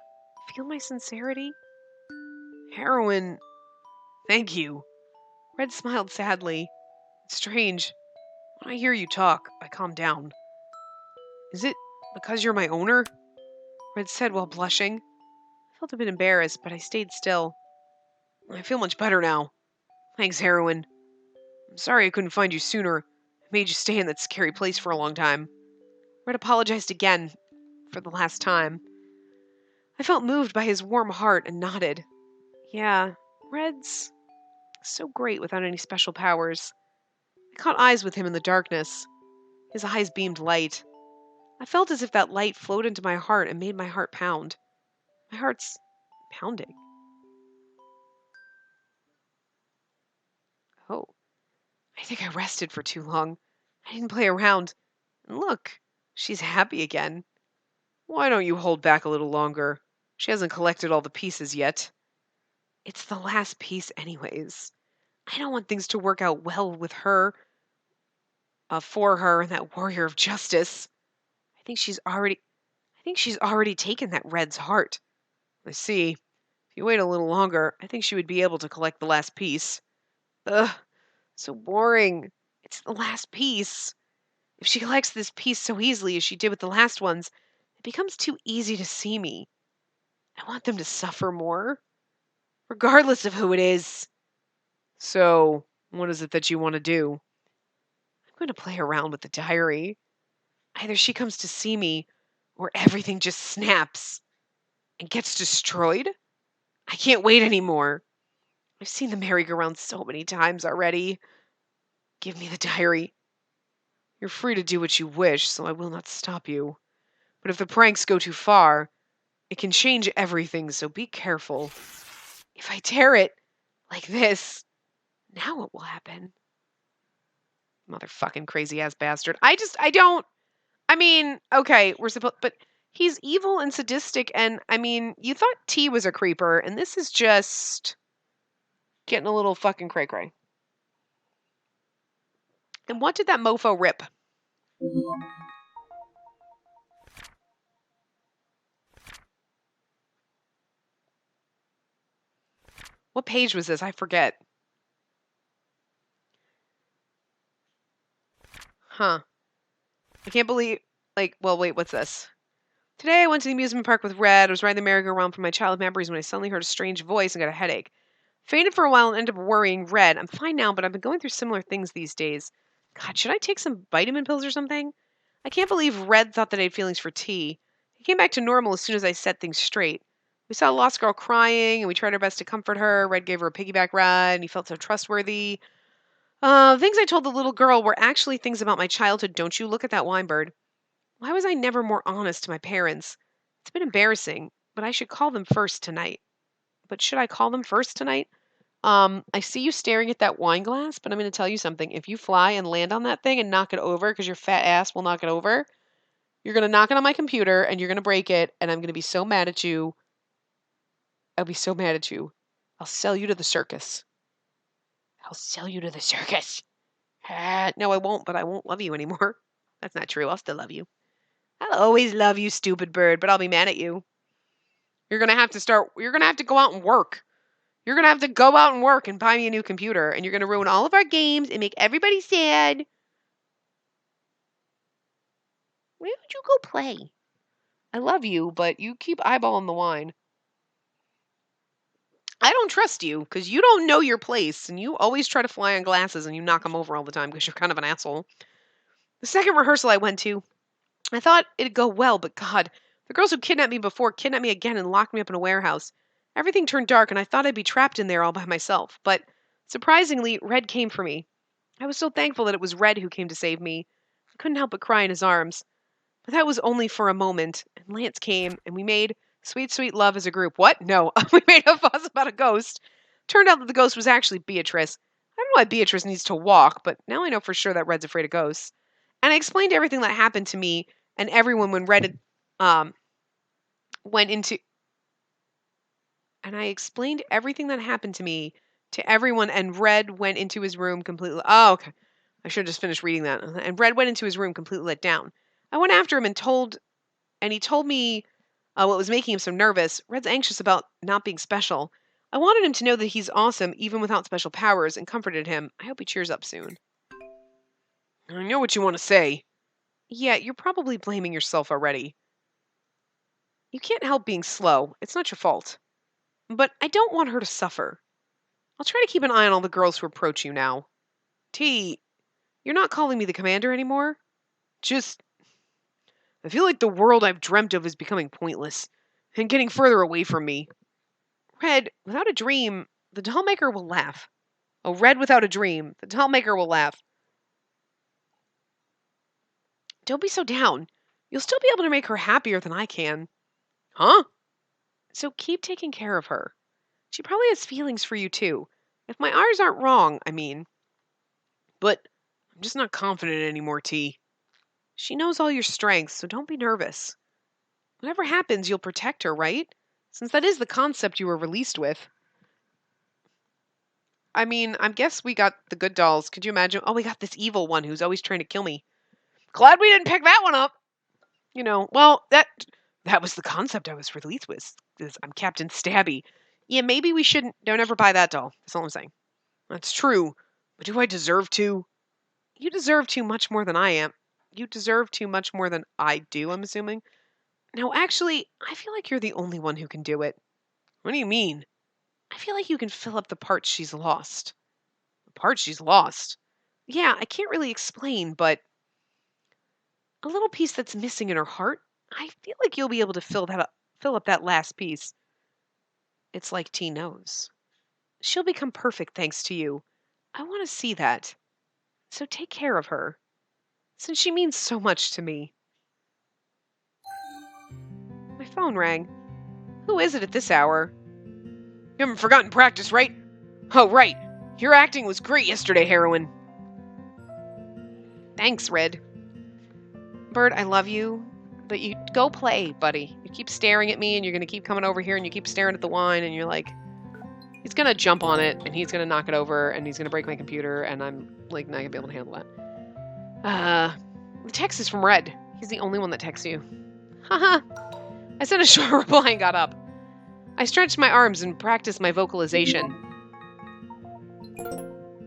[SPEAKER 1] feel my sincerity? Heroin. Thank you. Red smiled sadly. It's strange. When I hear you talk, I calm down. Is it because you're my owner? Red said while blushing. I felt a bit embarrassed, but I stayed still. I feel much better now. Thanks, Heroin. I'm sorry I couldn't find you sooner. I made you stay in that scary place for a long time. Red apologized again, for the last time. I felt moved by his warm heart and nodded. Yeah, Red's so great without any special powers. I caught eyes with him in the darkness. His eyes beamed light. I felt as if that light flowed into my heart and made my heart pound. My heart's pounding. Oh, I think I rested for too long. I didn't play around. And look, she's happy again. Why don't you hold back a little longer? She hasn't collected all the pieces yet. It's the last piece anyways. I don't want things to work out well with her, for her and that warrior of justice. I think she's already taken that Red's heart. I see. If you wait a little longer, I think she would be able to collect the last piece. Ugh, so boring. It's the last piece. If she collects this piece so easily as she did with the last ones, it becomes too easy to see me. I want them to suffer more, regardless of who it is. So, what is it that you want to do? I'm going to play around with the diary. Either she comes to see me, or everything just snaps and gets destroyed. I can't wait anymore. I've seen the merry-go-round so many times already. Give me the diary. You're free to do what you wish, so I will not stop you. But if the pranks go too far, it can change everything, so be careful. If I tear it like this, now what will happen? Motherfucking crazy-ass bastard. Okay, but he's evil and sadistic, and, you thought T was a creeper, and this is just getting a little fucking cray-cray. And what did that mofo rip? What page was this? I forget. Huh. I can't believe, wait, what's this? Today I went to the amusement park with Red. I was riding the merry-go-round from my childhood memories when I suddenly heard a strange voice and got a headache. Fainted for a while and ended up worrying Red. I'm fine now, but I've been going through similar things these days. God, should I take some vitamin pills or something? I can't believe Red thought that I had feelings for T. He came back to normal as soon as I set things straight. We saw a lost girl crying, and we tried our best to comfort her. Red gave her a piggyback ride, and he felt so trustworthy. Things I told the little girl were actually things about my childhood. Don't you look at that wine bird. Why was I never more honest to my parents? It's been embarrassing, but I should call them first tonight. But should I call them first tonight? I see you staring at that wine glass, but I'm going to tell you something. If you fly and land on that thing and knock it over, because your fat ass will knock it over, You're going to knock it on my computer, and you're going to break it, and I'm going to be so mad at you. I'll be so mad at you. I'll sell you to the circus. I'll sell you to the circus. No, I won't, but I won't love you anymore. That's not true. I'll still love you. I'll always love you, stupid bird, but I'll be mad at you. You're going to have to go out and work. You're going to have to go out and work and buy me a new computer, and you're going to ruin all of our games and make everybody sad. Why don't you go play? I love you, but you keep eyeballing the wine. I don't trust you because you don't know your place, and you always try to fly on glasses and you knock them over all the time because you're kind of an asshole. The second rehearsal I went to, I thought it'd go well, but God, the girls who kidnapped me before kidnapped me again and locked me up in a warehouse. Everything turned dark, and I thought I'd be trapped in there all by myself. But surprisingly, Red came for me. I was so thankful that it was Red who came to save me. I couldn't help but cry in his arms. But that was only for a moment, and Lance came, and we made sweet, sweet love as a group. What? No, we made a fuss about a ghost. Turned out that the ghost was actually Beatrice. I don't know why Beatrice needs to walk, but now I know for sure that Red's afraid of ghosts. And I explained everything that happened to me and everyone when Red went into... And I explained everything that happened to me to everyone, and Red went into his room completely... Oh, okay. I should have just finished reading that. And Red went into his room completely let down. I went after him and he told me what was making him so nervous. Red's anxious about not being special. I wanted him to know that he's awesome even without special powers and comforted him. I hope he cheers up soon. I know what you want to say. Yeah, you're probably blaming yourself already. You can't help being slow. It's not your fault. But I don't want her to suffer. I'll try to keep an eye on all the girls who approach you now. T, you're not calling me the commander anymore? I feel like the world I've dreamt of is becoming pointless and getting further away from me. Red, without a dream, the dollmaker will laugh. Oh, Red, without a dream, the dollmaker will laugh. Don't be so down. You'll still be able to make her happier than I can. Huh? So keep taking care of her. She probably has feelings for you too. If my eyes aren't wrong, I mean. But I'm just not confident anymore, T. She knows all your strengths, so don't be nervous. Whatever happens, you'll protect her, right? Since that is the concept you were released with. I mean, I guess we got the good dolls. Could you imagine? Oh, we got this evil one who's always trying to kill me. Glad we didn't pick that one up. You know, well, that was the concept I was released with. I'm Captain Stabby. Yeah, maybe we shouldn't. Don't ever buy that doll. That's all I'm saying. That's true. But do I deserve to? You deserve too much more than I am. You deserve too much more than I do, I'm assuming. No, actually, I feel like you're the only one who can do it. What do you mean? I feel like you can fill up the parts she's lost. The parts she's lost? Yeah, I can't really explain, but a little piece that's missing in her heart, I feel like you'll be able to fill up that last piece. It's like T knows. She'll become perfect thanks to you. I want to see that. So take care of her, since she means so much to me. My phone rang. Who is it at this hour? You haven't forgotten practice, right? Oh, right. Your acting was great yesterday, Heroine. Thanks, Red. Bird, I love you, but you go play, buddy. You keep staring at me, and you're going to keep coming over here, and you keep staring at the wine, and you're like, he's going to jump on it, and he's going to knock it over, and he's going to break my computer, and I'm, like, not going to be able to handle that. The text is from Red. He's the only one that texts you. Haha. I sent a short reply and got up. I stretched my arms and practiced my vocalization.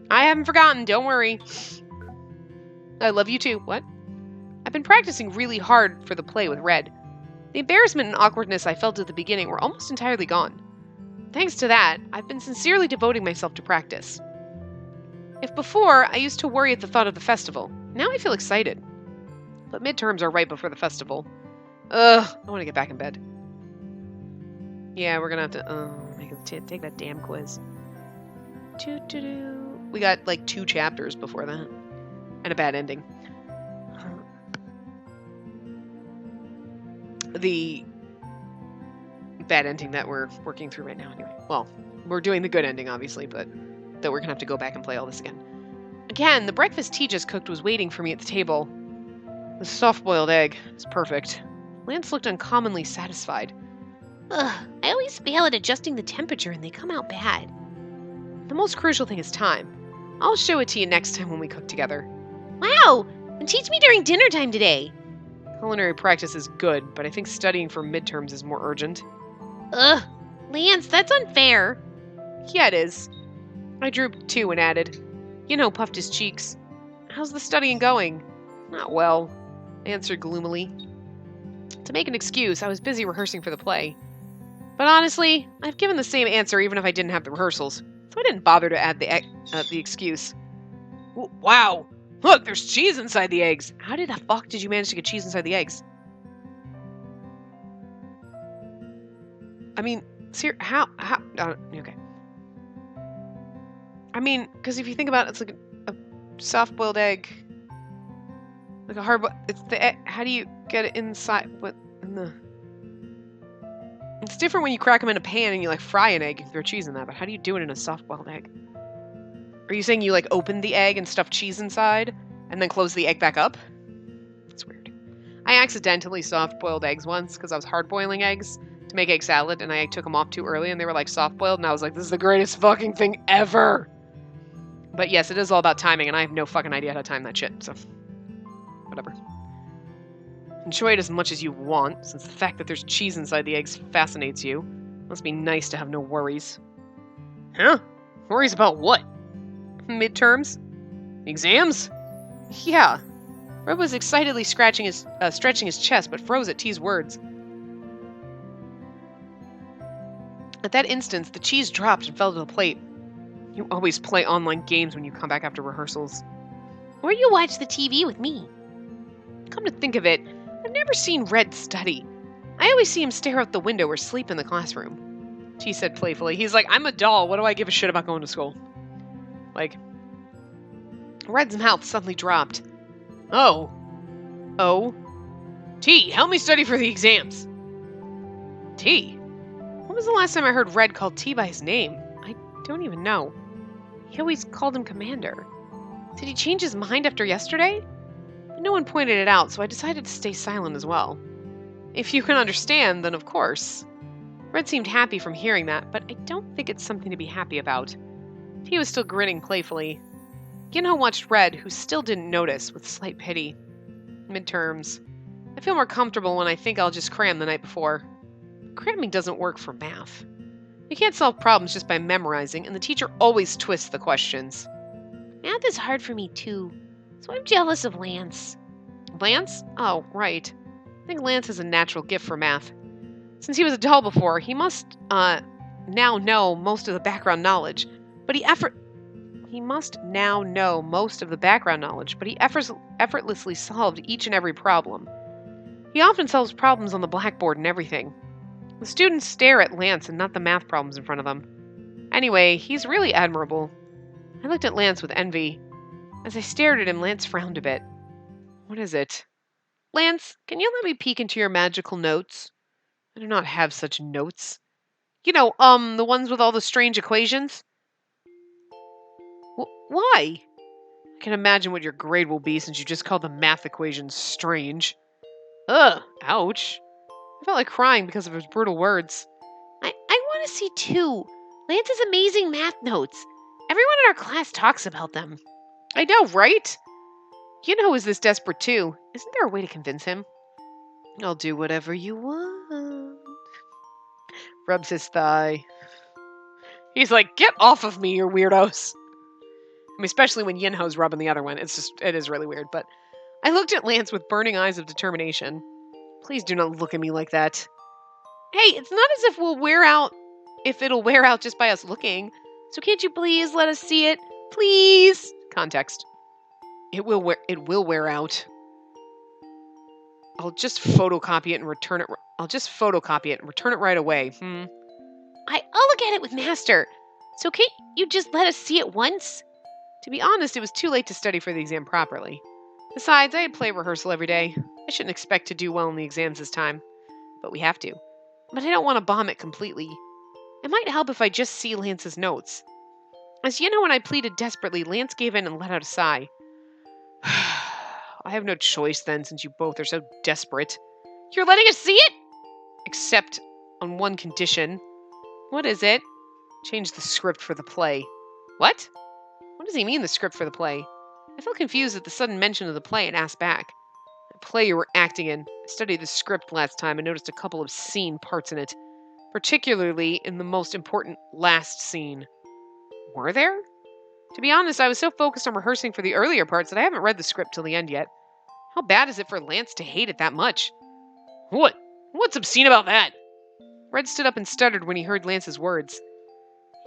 [SPEAKER 1] I haven't forgotten, don't worry. I love you too. What? I've been practicing really hard for the play with Red. The embarrassment and awkwardness I felt at the beginning were almost entirely gone. Thanks to that, I've been sincerely devoting myself to practice. If before, I used to worry at the thought of the festival, now I feel excited. But midterms are right before the festival. I want to get back in bed. Yeah, we're gonna have to take that damn quiz. We got like 2 chapters before that. And a bad ending. The bad ending that we're working through right now anyway. Well, we're doing the good ending, obviously, but that we're gonna have to go back and play all this again. Again, the breakfast tea just cooked was waiting for me at the table. The soft-boiled egg is perfect. Lance looked uncommonly satisfied.
[SPEAKER 2] Ugh, I always fail at adjusting the temperature and they come out bad.
[SPEAKER 1] The most crucial thing is time. I'll show it to you next time when we cook together.
[SPEAKER 2] Wow! And teach me during dinner time today.
[SPEAKER 1] Culinary practice is good, but I think studying for midterms is more urgent.
[SPEAKER 2] Ugh, Lance, that's unfair.
[SPEAKER 1] Yeah, it is. I drooped too and added, puffed his cheeks. How's the studying going? Not well, I answered gloomily. To make an excuse, I was busy rehearsing for the play. But honestly, I've given the same answer even if I didn't have the rehearsals, so I didn't bother to add the excuse. Wow! Look, there's cheese inside the eggs! How the fuck did you manage to get cheese inside the eggs? I mean, how, okay. I mean, because if you think about it, it's like a soft-boiled egg. Like a hard, it's the egg. How do you get it inside? It's different when you crack them in a pan and you fry an egg and throw cheese in that. But how do you do it in a soft-boiled egg? Are you saying you open the egg and stuff cheese inside and then close the egg back up? That's weird. I accidentally soft-boiled eggs once because I was hard-boiling eggs to make egg salad and I took them off too early and they were soft-boiled and I was like, this is the greatest fucking thing ever. But yes, it is all about timing and I have no fucking idea how to time that shit. So, whatever. Enjoy it as much as you want, since the fact that there's cheese inside the eggs fascinates you. Must be nice to have no worries. Huh? Worries about what? Midterms? Exams? Yeah. Red was excitedly stretching his chest, but froze at T's words. At that instant, the cheese dropped and fell to the plate. You always play online games when you come back after rehearsals.
[SPEAKER 2] Or you watch the TV with me.
[SPEAKER 1] Come to think of it, I've never seen Red study. I always see him stare out the window or sleep in the classroom. T said playfully. He's like, I'm a doll. What do I give a shit about going to school? Red's mouth suddenly dropped. Oh. Oh? T, help me study for the exams. T? When was the last time I heard Red call T by his name? I don't even know. He always called him Commander. Did he change his mind after yesterday? But no one pointed it out, so I decided to stay silent as well. If you can understand, then of course. Red seemed happy from hearing that, but I don't think it's something to be happy about. He was still grinning playfully. Ginho watched Red, who still didn't notice, with slight pity. Midterms. I feel more comfortable when I think I'll just cram the night before. Cramming doesn't work for math. You can't solve problems just by memorizing, and the teacher always twists the questions.
[SPEAKER 2] Math is hard for me too, so I'm jealous of Lance.
[SPEAKER 1] Lance? Oh, right. I think Lance has a natural gift for math. Since he was a doll before, he must, now know most of the background knowledge, but he must now know most of the background knowledge, but he effortlessly solved each and every problem. He often solves problems on the blackboard and everything. The students stare at Lance and not the math problems in front of them. Anyway, he's really admirable. I looked at Lance with envy. As I stared at him, Lance frowned a bit. What is it? Lance, can you let me peek into your magical notes? I do not have such notes. The ones with all the strange equations? Why? I can imagine what your grade will be since you just called the math equations strange. Ugh, ouch. I felt like crying because of his brutal words.
[SPEAKER 2] I want to see too. Lance's amazing math notes. Everyone in our class talks about them.
[SPEAKER 1] I know, right? Ginho is this desperate too. Isn't there a way to convince him? I'll do whatever you want. Rubs his thigh. He's like, get off of me, you weirdos. I mean, especially when Yinho's rubbing the other one. It is really weird, but I looked at Lance with burning eyes of determination. Please do not look at me like that. Hey, it's not as if it'll wear out just by us looking. So can't you please let us see it? Please! Context. It will wear out. I'll just photocopy it and return it right away.
[SPEAKER 2] I'll look at it with Master. So can't you just let us see it once?
[SPEAKER 1] To be honest, it was too late to study for the exam properly. Besides, I had play rehearsal every day. I shouldn't expect to do well in the exams this time. But we have to. But I don't want to bomb it completely. It might help if I just see Lance's notes. As Yinho and I pleaded desperately, Lance gave in and let out a sigh. I have no choice then, since you both are so desperate.
[SPEAKER 2] You're letting us see it?
[SPEAKER 1] Except on one condition.
[SPEAKER 2] What is it?
[SPEAKER 1] Change the script for the play.
[SPEAKER 2] What?
[SPEAKER 1] What does he mean, the script for the play? I felt confused at the sudden mention of the play and asked back. The play you were acting in. I studied the script last time and noticed a couple of scene parts in it, particularly in the most important last scene. Were there? To be honest, I was so focused on rehearsing for the earlier parts that I haven't read the script till the end yet. How bad is it for Lance to hate it that much?
[SPEAKER 2] What? What's obscene about that?
[SPEAKER 1] Red stood up and stuttered when he heard Lance's words.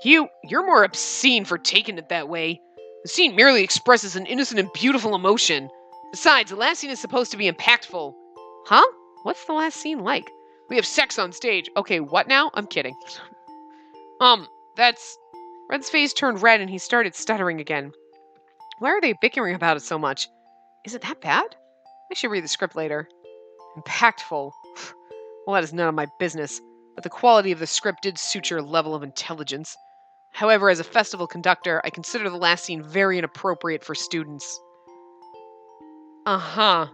[SPEAKER 2] You're more obscene for taking it that way. The scene merely expresses an innocent and beautiful emotion. Besides, the last scene is supposed to be impactful.
[SPEAKER 1] Huh? What's the last scene like?
[SPEAKER 2] We have sex on stage.
[SPEAKER 1] Okay, what now? I'm kidding.
[SPEAKER 2] That's...
[SPEAKER 1] Red's face turned red and he started stuttering again. Why are they bickering about it so much? Is it that bad? I should read the script later. Impactful. Well, that is none of my business, but the quality of the script did suit your level of intelligence. However, as a festival conductor, I consider the last scene very inappropriate for students. Uh-huh.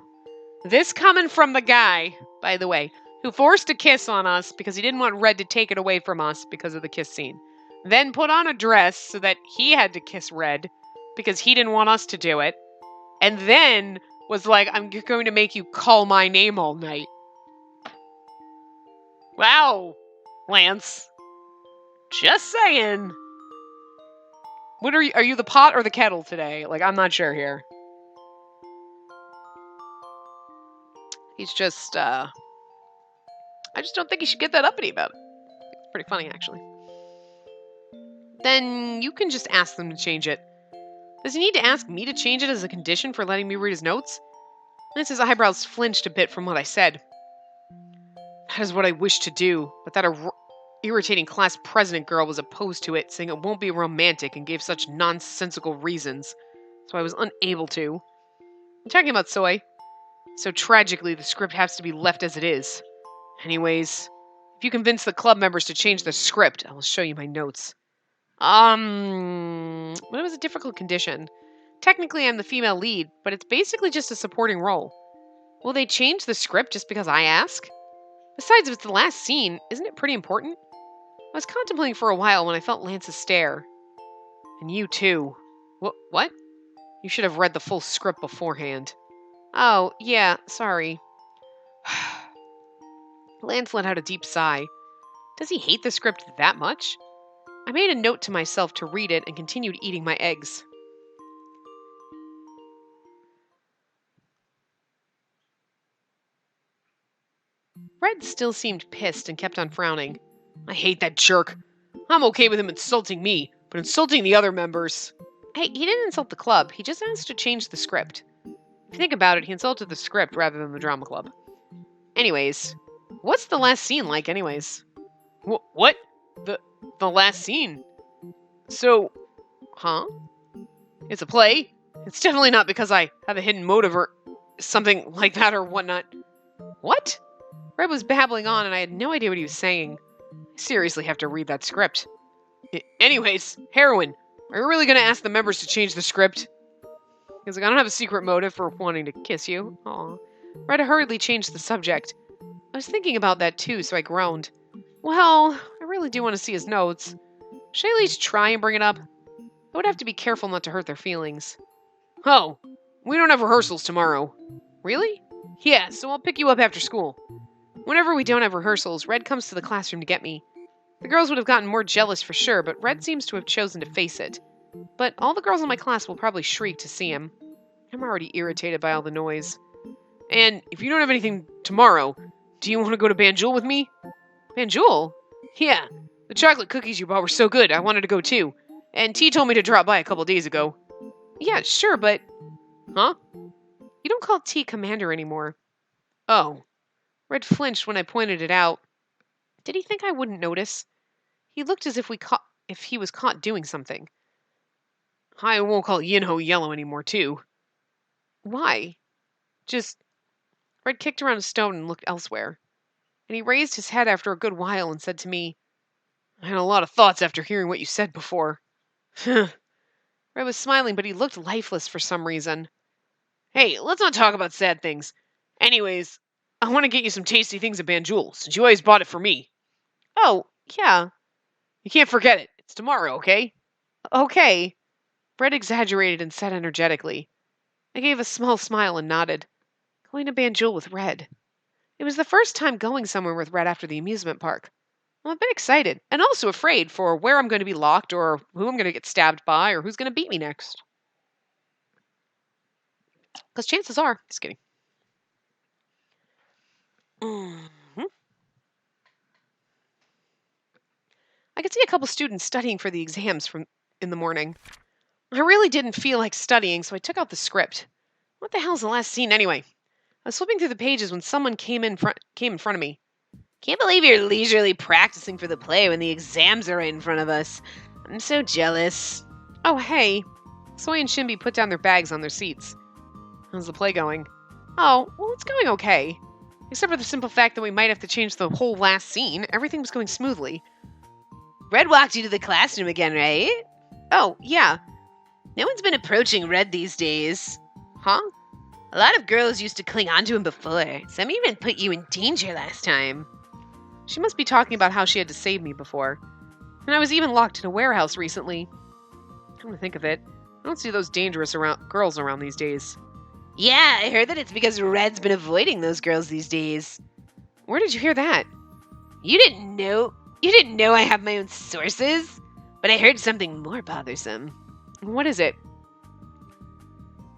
[SPEAKER 1] This coming from the guy, by the way, who forced a kiss on us because he didn't want Red to take it away from us because of the kiss scene. Then put on a dress so that he had to kiss Red because he didn't want us to do it. And then was like, I'm going to make you call my name all night.
[SPEAKER 2] Wow, Lance. Just saying.
[SPEAKER 1] What are you the pot or the kettle today? Like, I'm not sure here. He's just, I just don't think he should get that uppity about it. It's pretty funny, actually. Then you can just ask them to change it. Does he need to ask me to change it as a condition for letting me read his notes? Lance's eyebrows flinched a bit from what I said. That is what I wish to do, but that irritating class president girl was opposed to it, saying it won't be romantic and gave such nonsensical reasons, so I was unable to. I'm talking about Soy. So tragically, the script has to be left as it is. Anyways, if you convince the club members to change the script, I will show you my notes. Well, it was a difficult condition. Technically, I'm the female lead, but it's basically just a supporting role. Will they change the script just because I ask? Besides, if it's the last scene, isn't it pretty important? I was contemplating for a while when I felt Lance's stare. And you too. What? You should have read the full script beforehand. Oh, yeah, sorry. Lance let out a deep sigh. Does he hate the script that much? I made a note to myself to read it and continued eating my eggs. Red still seemed pissed and kept on frowning.
[SPEAKER 2] I hate that jerk. I'm okay with him insulting me, but insulting the other members...
[SPEAKER 1] Hey, he didn't insult the club. He just asked to change the script. If you think about it, he insulted the script rather than the drama club. Anyways, what's the last scene like anyways?
[SPEAKER 2] What? The last scene? So...
[SPEAKER 1] Huh?
[SPEAKER 2] It's a play? It's definitely not because I have a hidden motive or something like that or whatnot.
[SPEAKER 1] What? Red was babbling on and I had no idea what he was saying. I seriously have to read that script.
[SPEAKER 2] Anyways, Heroine, are you really going to ask the members to change the script?
[SPEAKER 1] He's like, I don't have a secret motive for wanting to kiss you. Aw. Red hurriedly changed the subject. I was thinking about that too, so I groaned. Well, I really do want to see his notes. Should I at least try and bring it up? I would have to be careful not to hurt their feelings.
[SPEAKER 2] Oh, we don't have rehearsals tomorrow.
[SPEAKER 1] Really?
[SPEAKER 2] Yeah, so I'll pick you up after school.
[SPEAKER 1] Whenever we don't have rehearsals, Red comes to the classroom to get me. The girls would have gotten more jealous for sure, but Red seems to have chosen to face it. But all the girls in my class will probably shriek to see him. I'm already irritated by all the noise.
[SPEAKER 2] And if you don't have anything tomorrow, do you want to go to Banjul with me?
[SPEAKER 1] Banjul?
[SPEAKER 2] Yeah, the chocolate cookies you bought were so good, I wanted to go too. And T told me to drop by a couple days ago.
[SPEAKER 1] Yeah, sure, but...
[SPEAKER 2] Huh?
[SPEAKER 1] You don't call T Commander anymore.
[SPEAKER 2] Oh.
[SPEAKER 1] Red flinched when I pointed it out. Did he think I wouldn't notice? He looked as if he was caught doing something.
[SPEAKER 2] I won't call Yinho yellow anymore, too.
[SPEAKER 1] Why? Just... Red kicked around a stone and looked elsewhere. And he raised his head after a good while and said to me,
[SPEAKER 2] I had a lot of thoughts after hearing what you said before.
[SPEAKER 1] Red was smiling, but he looked lifeless for some reason.
[SPEAKER 2] Hey, let's not talk about sad things. Anyways, I want to get you some tasty things at Banjul, since you always bought it for me.
[SPEAKER 1] Oh, yeah.
[SPEAKER 2] You can't forget it. It's tomorrow, okay?
[SPEAKER 1] Okay. Brett exaggerated and said energetically. I gave a small smile and nodded. Going to Banjul with Red. It was the first time going somewhere with Red after the amusement park. I'm a bit excited, and also afraid for where I'm going to be locked, or who I'm going to get stabbed by, or who's going to beat me next. Because chances are, just kidding. Mm-hmm. I could see a couple students studying for the exams in the morning. I really didn't feel like studying, so I took out the script. What the hell's the last scene anyway? I was flipping through the pages when someone came in front of me.
[SPEAKER 3] Can't believe you're leisurely practicing for the play when the exams are right in front of us. I'm so jealous.
[SPEAKER 1] Oh, hey. Soy and Shinbi put down their bags on their seats. How's the play going? Oh, well, it's going okay. Except for the simple fact that we might have to change the whole last scene. Everything was going smoothly.
[SPEAKER 3] Red walked you to the classroom again, right?
[SPEAKER 1] Oh, yeah.
[SPEAKER 3] No one's been approaching Red these days.
[SPEAKER 1] Huh?
[SPEAKER 3] A lot of girls used to cling onto him before. Some even put you in danger last time.
[SPEAKER 1] She must be talking about how she had to save me before. And I was even locked in a warehouse recently. Come to think of it, I don't see those dangerous girls around these days.
[SPEAKER 3] Yeah, I heard that it's because Red's been avoiding those girls these days.
[SPEAKER 1] Where did you hear that?
[SPEAKER 3] You didn't know? You didn't know I have my own sources? But I heard something more bothersome.
[SPEAKER 1] What is it?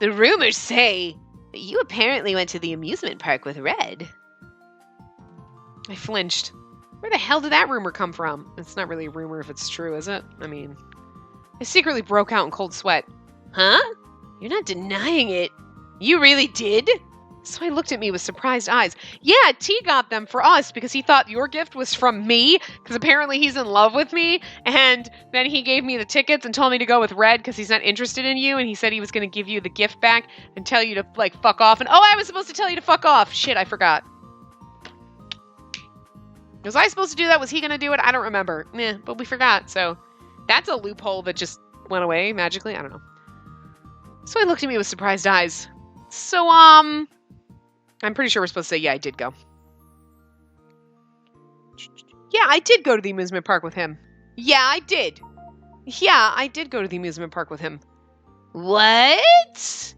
[SPEAKER 3] The rumors say that you apparently went to the amusement park with Red.
[SPEAKER 1] I flinched. Where the hell did that rumor come from? It's not really a rumor if it's true, is it? I mean, I secretly broke out in cold sweat.
[SPEAKER 3] Huh? You're not denying it. You really did?
[SPEAKER 1] So I looked at me with surprised eyes. Yeah, T got them for us because he thought your gift was from me, because apparently he's in love with me, and then he gave me the tickets and told me to go with Red because he's not interested in you, and he said he was going to give you the gift back and tell you to, like, fuck off. And, oh, I was supposed to tell you to fuck off. Shit, I forgot. Was I supposed to do that? Was he going to do it? I don't remember. But we forgot, so that's a loophole that just went away magically. I don't know. So he looked at me with surprised eyes. So, I'm pretty sure we're supposed to say, yeah, I did go. Yeah, I did go to the amusement park with him. Yeah, I did. Yeah, I did go to the amusement park with him.
[SPEAKER 3] What?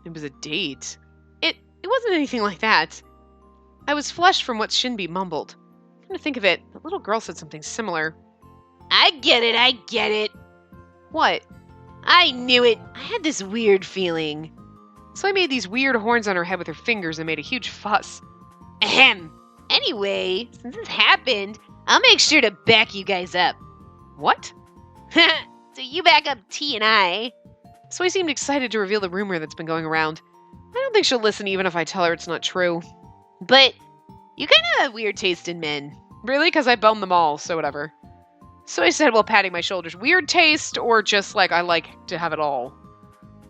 [SPEAKER 1] It was a date. It wasn't anything like that. I was flushed from what Shinbi mumbled. Come to think of it, the little girl said something similar.
[SPEAKER 3] I get it.
[SPEAKER 1] What?
[SPEAKER 3] I knew it. I had this weird feeling.
[SPEAKER 1] So I made these weird horns on her head with her fingers and made a huge fuss.
[SPEAKER 3] Ahem. Anyway, since this happened, I'll make sure to back you guys up.
[SPEAKER 1] What?
[SPEAKER 3] So you back up T and I.
[SPEAKER 1] So I seemed excited to reveal the rumor that's been going around. I don't think she'll listen even if I tell her it's not true.
[SPEAKER 3] But you kind of have weird taste in men.
[SPEAKER 1] Really? Because I boned them all, so whatever. So I said while patting my shoulders, weird taste or just like I like to have it all?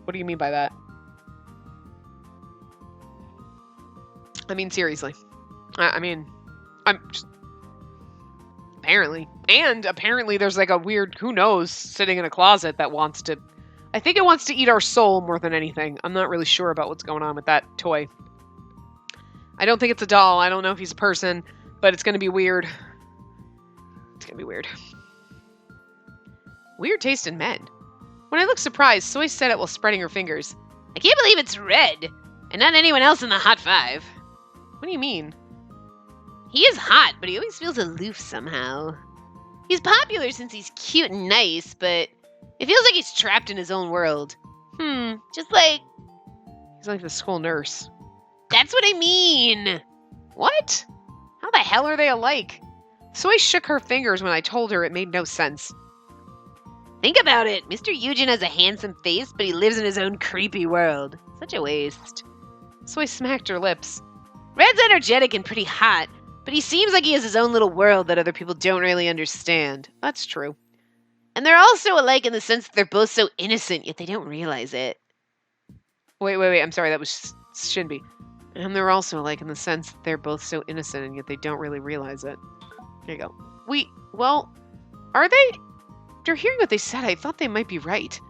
[SPEAKER 1] What do you mean by that? I mean, seriously. I'm just... Apparently. And apparently there's like a weird, who knows, sitting in a closet that wants to... I think it wants to eat our soul more than anything. I'm not really sure about what's going on with that toy. I don't think it's a doll. I don't know if he's a person, but it's going to be weird. It's going to be weird. Weird taste in men. When I looked surprised, Soy said it while spreading her fingers.
[SPEAKER 3] I can't believe it's Red, and not anyone else in the Hot Five.
[SPEAKER 1] What do you mean?
[SPEAKER 3] He is hot, but he always feels aloof somehow. He's popular since he's cute and nice, but it feels like he's trapped in his own world. Just like...
[SPEAKER 1] He's like the school nurse.
[SPEAKER 3] That's what I mean!
[SPEAKER 1] What? How the hell are they alike? Soy shook her fingers when I told her it made no sense.
[SPEAKER 3] Think about it. Mr. Eugen has a handsome face, but he lives in his own creepy world. Such a waste.
[SPEAKER 1] Soy smacked her lips.
[SPEAKER 3] Red's energetic and pretty hot, but he seems like he has his own little world that other people don't really understand.
[SPEAKER 1] That's true.
[SPEAKER 3] And they're also alike in the sense that they're both so innocent, yet they don't realize it.
[SPEAKER 1] Wait. I'm sorry, that was Shinbi. And they're also alike in the sense that they're both so innocent and yet they don't really realize it. There you go. Well, are they? After hearing what they said, I thought they might be right.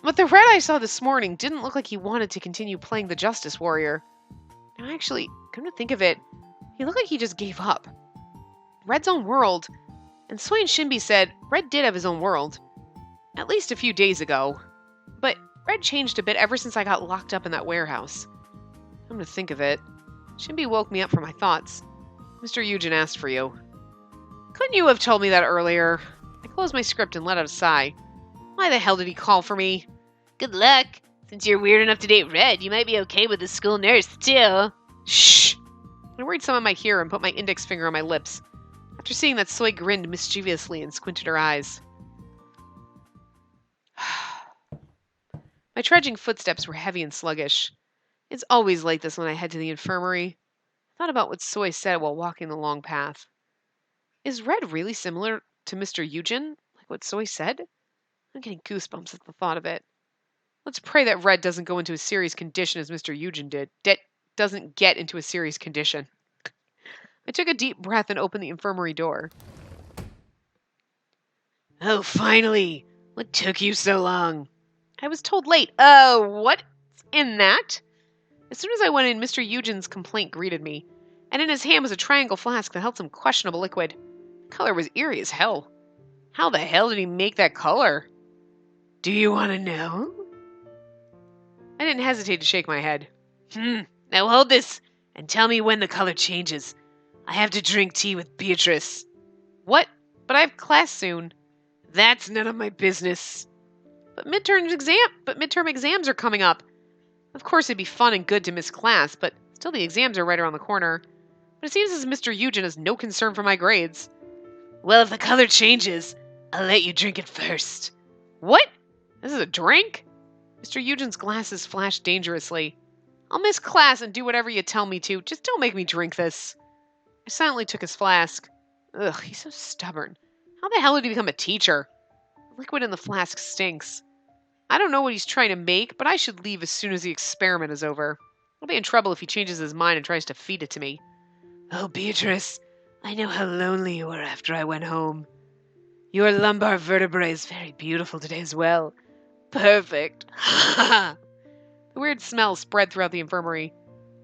[SPEAKER 1] But the Red I saw this morning didn't look like he wanted to continue playing the Justice Warrior. Now, actually, come to think of it, he looked like he just gave up. Red's own world. And Soy and Shinbi said Red did have his own world. At least a few days ago. But Red changed a bit ever since I got locked up in that warehouse. Come to think of it, Shinbi woke me up from my thoughts. Mr. Eugen asked for you. Couldn't you have told me that earlier? I closed my script and let out a sigh. Why the hell did he call for me?
[SPEAKER 3] Good luck. Since you're weird enough to date Red, you might be okay with the school nurse, too.
[SPEAKER 1] Shh! I worried someone might hear and put my index finger on my lips. After seeing that, Soy grinned mischievously and squinted her eyes. My trudging footsteps were heavy and sluggish. It's always like this when I head to the infirmary. I thought about what Soy said while walking the long path. Is Red really similar to Mr. Eugen, like what Soy said? I'm getting goosebumps at the thought of it. Let's pray that Red doesn't go into a serious condition as Mr. Eugen did. Doesn't get into a serious condition. I took a deep breath and opened the infirmary door.
[SPEAKER 3] Oh, finally! What took you so long?
[SPEAKER 1] I was told late. What's in that? As soon as I went in, Mr. Eugen's complaint greeted me, and in his hand was a triangle flask that held some questionable liquid. The color was eerie as hell. How the hell did he make that color?
[SPEAKER 3] Do you want to know?
[SPEAKER 1] I didn't hesitate to shake my head.
[SPEAKER 3] Now hold this, and tell me when the color changes. I have to drink tea with Beatrice.
[SPEAKER 1] What? But I have class soon.
[SPEAKER 3] That's none of my business.
[SPEAKER 1] But midterm exams are coming up. Of course, it'd be fun and good to miss class, but still the exams are right around the corner. But it seems as if Mr. Eugen has no concern for my grades.
[SPEAKER 3] Well, if the color changes, I'll let you drink it first.
[SPEAKER 1] What? This is a drink? Mr. Eugen's glasses flashed dangerously. I'll miss class and do whatever you tell me to. Just don't make me drink this. I silently took his flask. Ugh, he's so stubborn. How the hell did he become a teacher? The liquid in the flask stinks. I don't know what he's trying to make, but I should leave as soon as the experiment is over. I'll be in trouble if he changes his mind and tries to feed it to me.
[SPEAKER 3] Oh, Beatrice, I know how lonely you were after I went home. Your lumbar vertebrae is very beautiful today as well. Perfect.
[SPEAKER 1] The weird smell spread throughout the infirmary.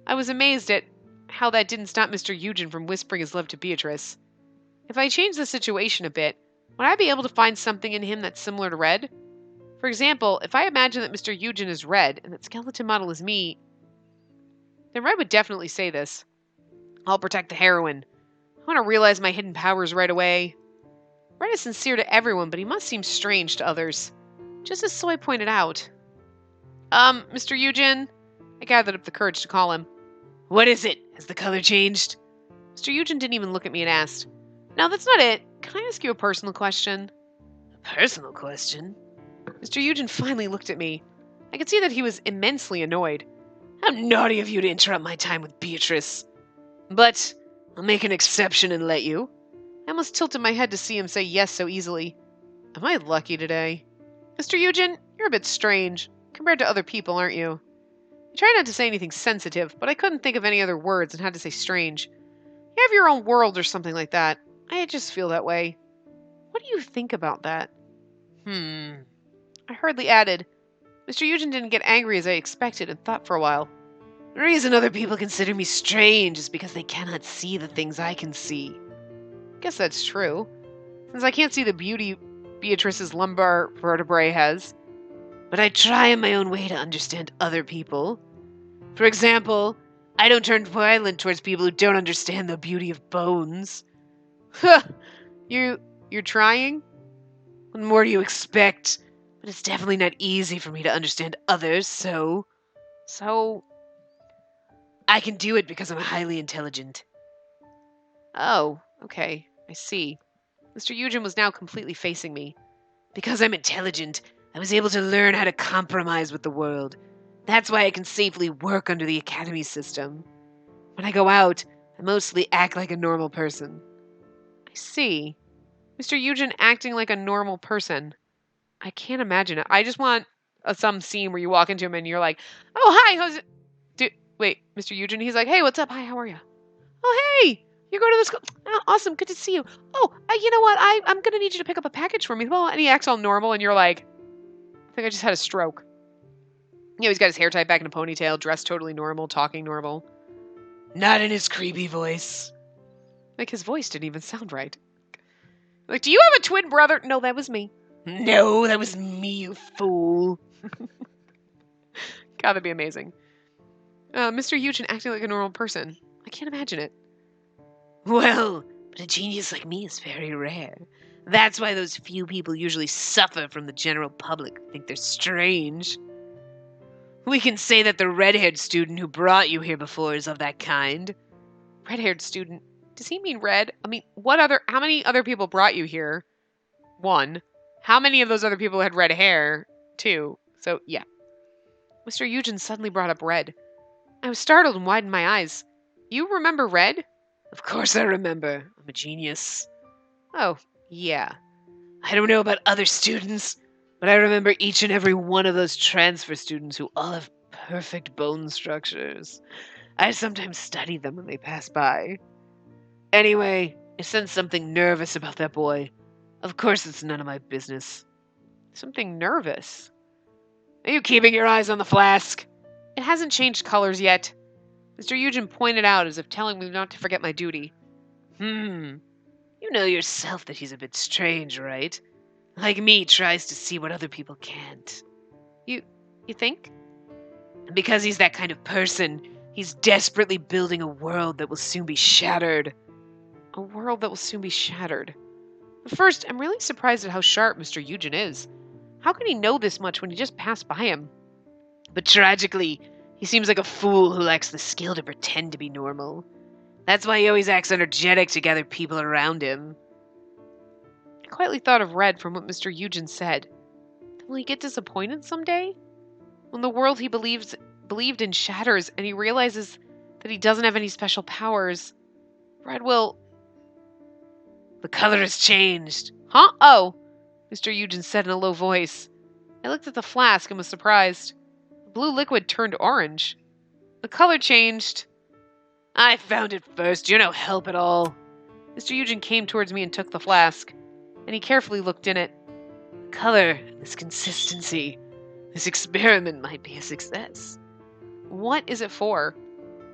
[SPEAKER 1] I was amazed at how that didn't stop Mr. Eugen from whispering his love to Beatrice. If I changed the situation a bit, would I be able to find something in him that's similar to Red? For example, if I imagine that Mr. Eugen is Red and that skeleton model is me, then Red would definitely say this. I'll protect the heroine. I want to realize my hidden powers right away. Red is sincere to everyone, but he must seem strange to others. Just as Soy pointed out. Mr. Eugen? I gathered up the courage to call him.
[SPEAKER 3] What is it? Has the color changed?
[SPEAKER 1] Mr. Eugen didn't even look at me and asked. No, that's not it. Can I ask you a personal question?
[SPEAKER 3] A personal question?
[SPEAKER 1] Mr. Eugen finally looked at me. I could see that he was immensely annoyed.
[SPEAKER 3] How naughty of you to interrupt my time with Beatrice. But I'll make an exception and let you.
[SPEAKER 1] I almost tilted my head to see him say yes so easily. Am I lucky today? Mr. Eugen, you're a bit strange, compared to other people, aren't you? I tried not to say anything sensitive, but I couldn't think of any other words and had to say strange. You have your own world or something like that. I just feel that way. What do you think about that? I hurriedly added. Mr. Eugen didn't get angry as I expected and thought for a while.
[SPEAKER 3] The reason other people consider me strange is because they cannot see the things I can see.
[SPEAKER 1] Guess that's true. Since I can't see the beauty Beatrice's lumbar vertebrae has.
[SPEAKER 3] But I try in my own way to understand other people. For example, I don't turn violent towards people who don't understand the beauty of bones.
[SPEAKER 1] Huh! You're trying?
[SPEAKER 3] What more do you expect? But it's definitely not easy for me to understand others, so I can do it because I'm highly intelligent.
[SPEAKER 1] Oh, okay. I see. Mr. Eugen was now completely facing me.
[SPEAKER 3] Because I'm intelligent, I was able to learn how to compromise with the world. That's why I can safely work under the academy system. When I go out, I mostly act like a normal person.
[SPEAKER 1] I see. Mr. Eugen acting like a normal person. I can't imagine it. I just want some scene where you walk into him and you're like, oh, hi, how's it? Wait, Mr. Eugen? He's like, hey, what's up? Hi, how are you? Oh, hey, you go to the school. Oh, awesome, good to see you. Oh, you know what? I'm going to need you to pick up a package for me. Well, and he acts all normal and you're like, think I just had a stroke. Yeah, he's got his hair tied back in a ponytail, dressed totally normal, talking normal.
[SPEAKER 3] Not in his creepy voice.
[SPEAKER 1] Like, his voice didn't even sound right. Like, do you have a twin brother? No, that was me.
[SPEAKER 3] No, that was me, you fool.
[SPEAKER 1] God, that'd be amazing. Mr. Eugen acting like a normal person. I can't imagine it.
[SPEAKER 3] Well, but a genius like me is very rare. That's why those few people usually suffer from the general public, think they're strange. We can say that the red-haired student who brought you here before is of that kind.
[SPEAKER 1] Red-haired student. Does he mean red? I mean, how many other people brought you here? 1. How many of those other people had red hair? 2. So, yeah. Mr. Eugen suddenly brought up red. I was startled and widened my eyes. You remember red?
[SPEAKER 3] Of course I remember. I'm a genius.
[SPEAKER 1] Oh, yeah.
[SPEAKER 3] I don't know about other students, but I remember each and every one of those transfer students who all have perfect bone structures. I sometimes study them when they pass by. Anyway, I sense something nervous about that boy. Of course it's none of my business.
[SPEAKER 1] Something nervous?
[SPEAKER 3] Are you keeping your eyes on the flask?
[SPEAKER 1] It hasn't changed colors yet. Mr. Eugen pointed out as if telling me not to forget my duty.
[SPEAKER 3] You know yourself that he's a bit strange, right? Like me, tries to see what other people can't.
[SPEAKER 1] You think?
[SPEAKER 3] Because he's that kind of person, he's desperately building a world that will soon be shattered.
[SPEAKER 1] A world that will soon be shattered. But first, I'm really surprised at how sharp Mr. Eugen is. How can he know this much when he just passed by him?
[SPEAKER 3] But tragically, he seems like a fool who lacks the skill to pretend to be normal. That's why he always acts energetic to gather people around him.
[SPEAKER 1] I quietly thought of red from what Mr. Eugen said. Will he get disappointed someday? When the world he believed in shatters and he realizes that he doesn't have any special powers, red will...
[SPEAKER 3] The color has changed.
[SPEAKER 1] Huh? Oh, Mr. Eugen said in a low voice. I looked at the flask and was surprised. The blue liquid turned orange. The color changed.
[SPEAKER 3] I found it first. You're no help at all.
[SPEAKER 1] Mr. Eugen came towards me and took the flask, and he carefully looked in it.
[SPEAKER 3] The color, this consistency, this experiment might be a success.
[SPEAKER 1] What is it for?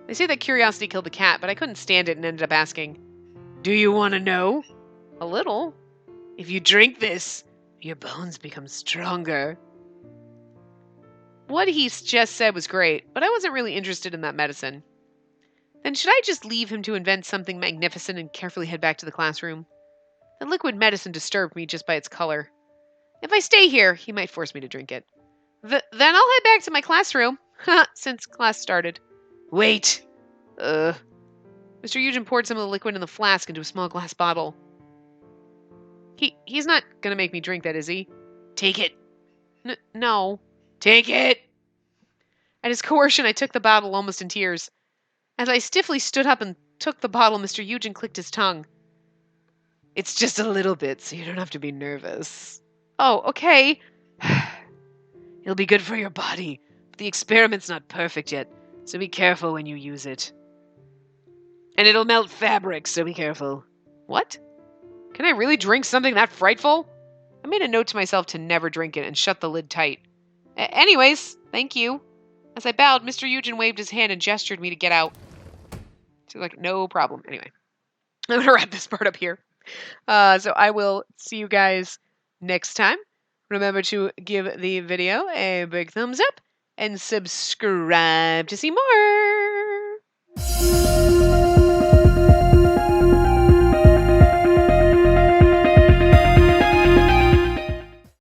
[SPEAKER 1] They say that curiosity killed the cat, but I couldn't stand it and ended up asking.
[SPEAKER 3] Do you want to know?
[SPEAKER 1] A little.
[SPEAKER 3] If you drink this, your bones become stronger.
[SPEAKER 1] What he just said was great, but I wasn't really interested in that medicine. Then should I just leave him to invent something magnificent and carefully head back to the classroom? The liquid medicine disturbed me just by its color. If I stay here, he might force me to drink it. Then I'll head back to my classroom, since class started.
[SPEAKER 3] Wait.
[SPEAKER 1] Mr. Eugen poured some of the liquid in the flask into a small glass bottle. He's not gonna make me drink that, is he?
[SPEAKER 3] Take it.
[SPEAKER 1] No.
[SPEAKER 3] Take it!
[SPEAKER 1] At his coercion, I took the bottle almost in tears. As I stiffly stood up and took the bottle, Mr. Eugen clicked his tongue.
[SPEAKER 3] It's just a little bit, so you don't have to be nervous.
[SPEAKER 1] Oh, okay.
[SPEAKER 3] It'll be good for your body, but the experiment's not perfect yet, so be careful when you use it. And it'll melt fabric, so be careful.
[SPEAKER 1] What? Can I really drink something that frightful? I made a note to myself to never drink it and shut the lid tight. Anyways, thank you. As I bowed, Mr. Eugen waved his hand and gestured me to get out. So, like, no problem. Anyway, I'm going to wrap this part up here. So I will see you guys next time. Remember to give the video a big thumbs up and subscribe to see more.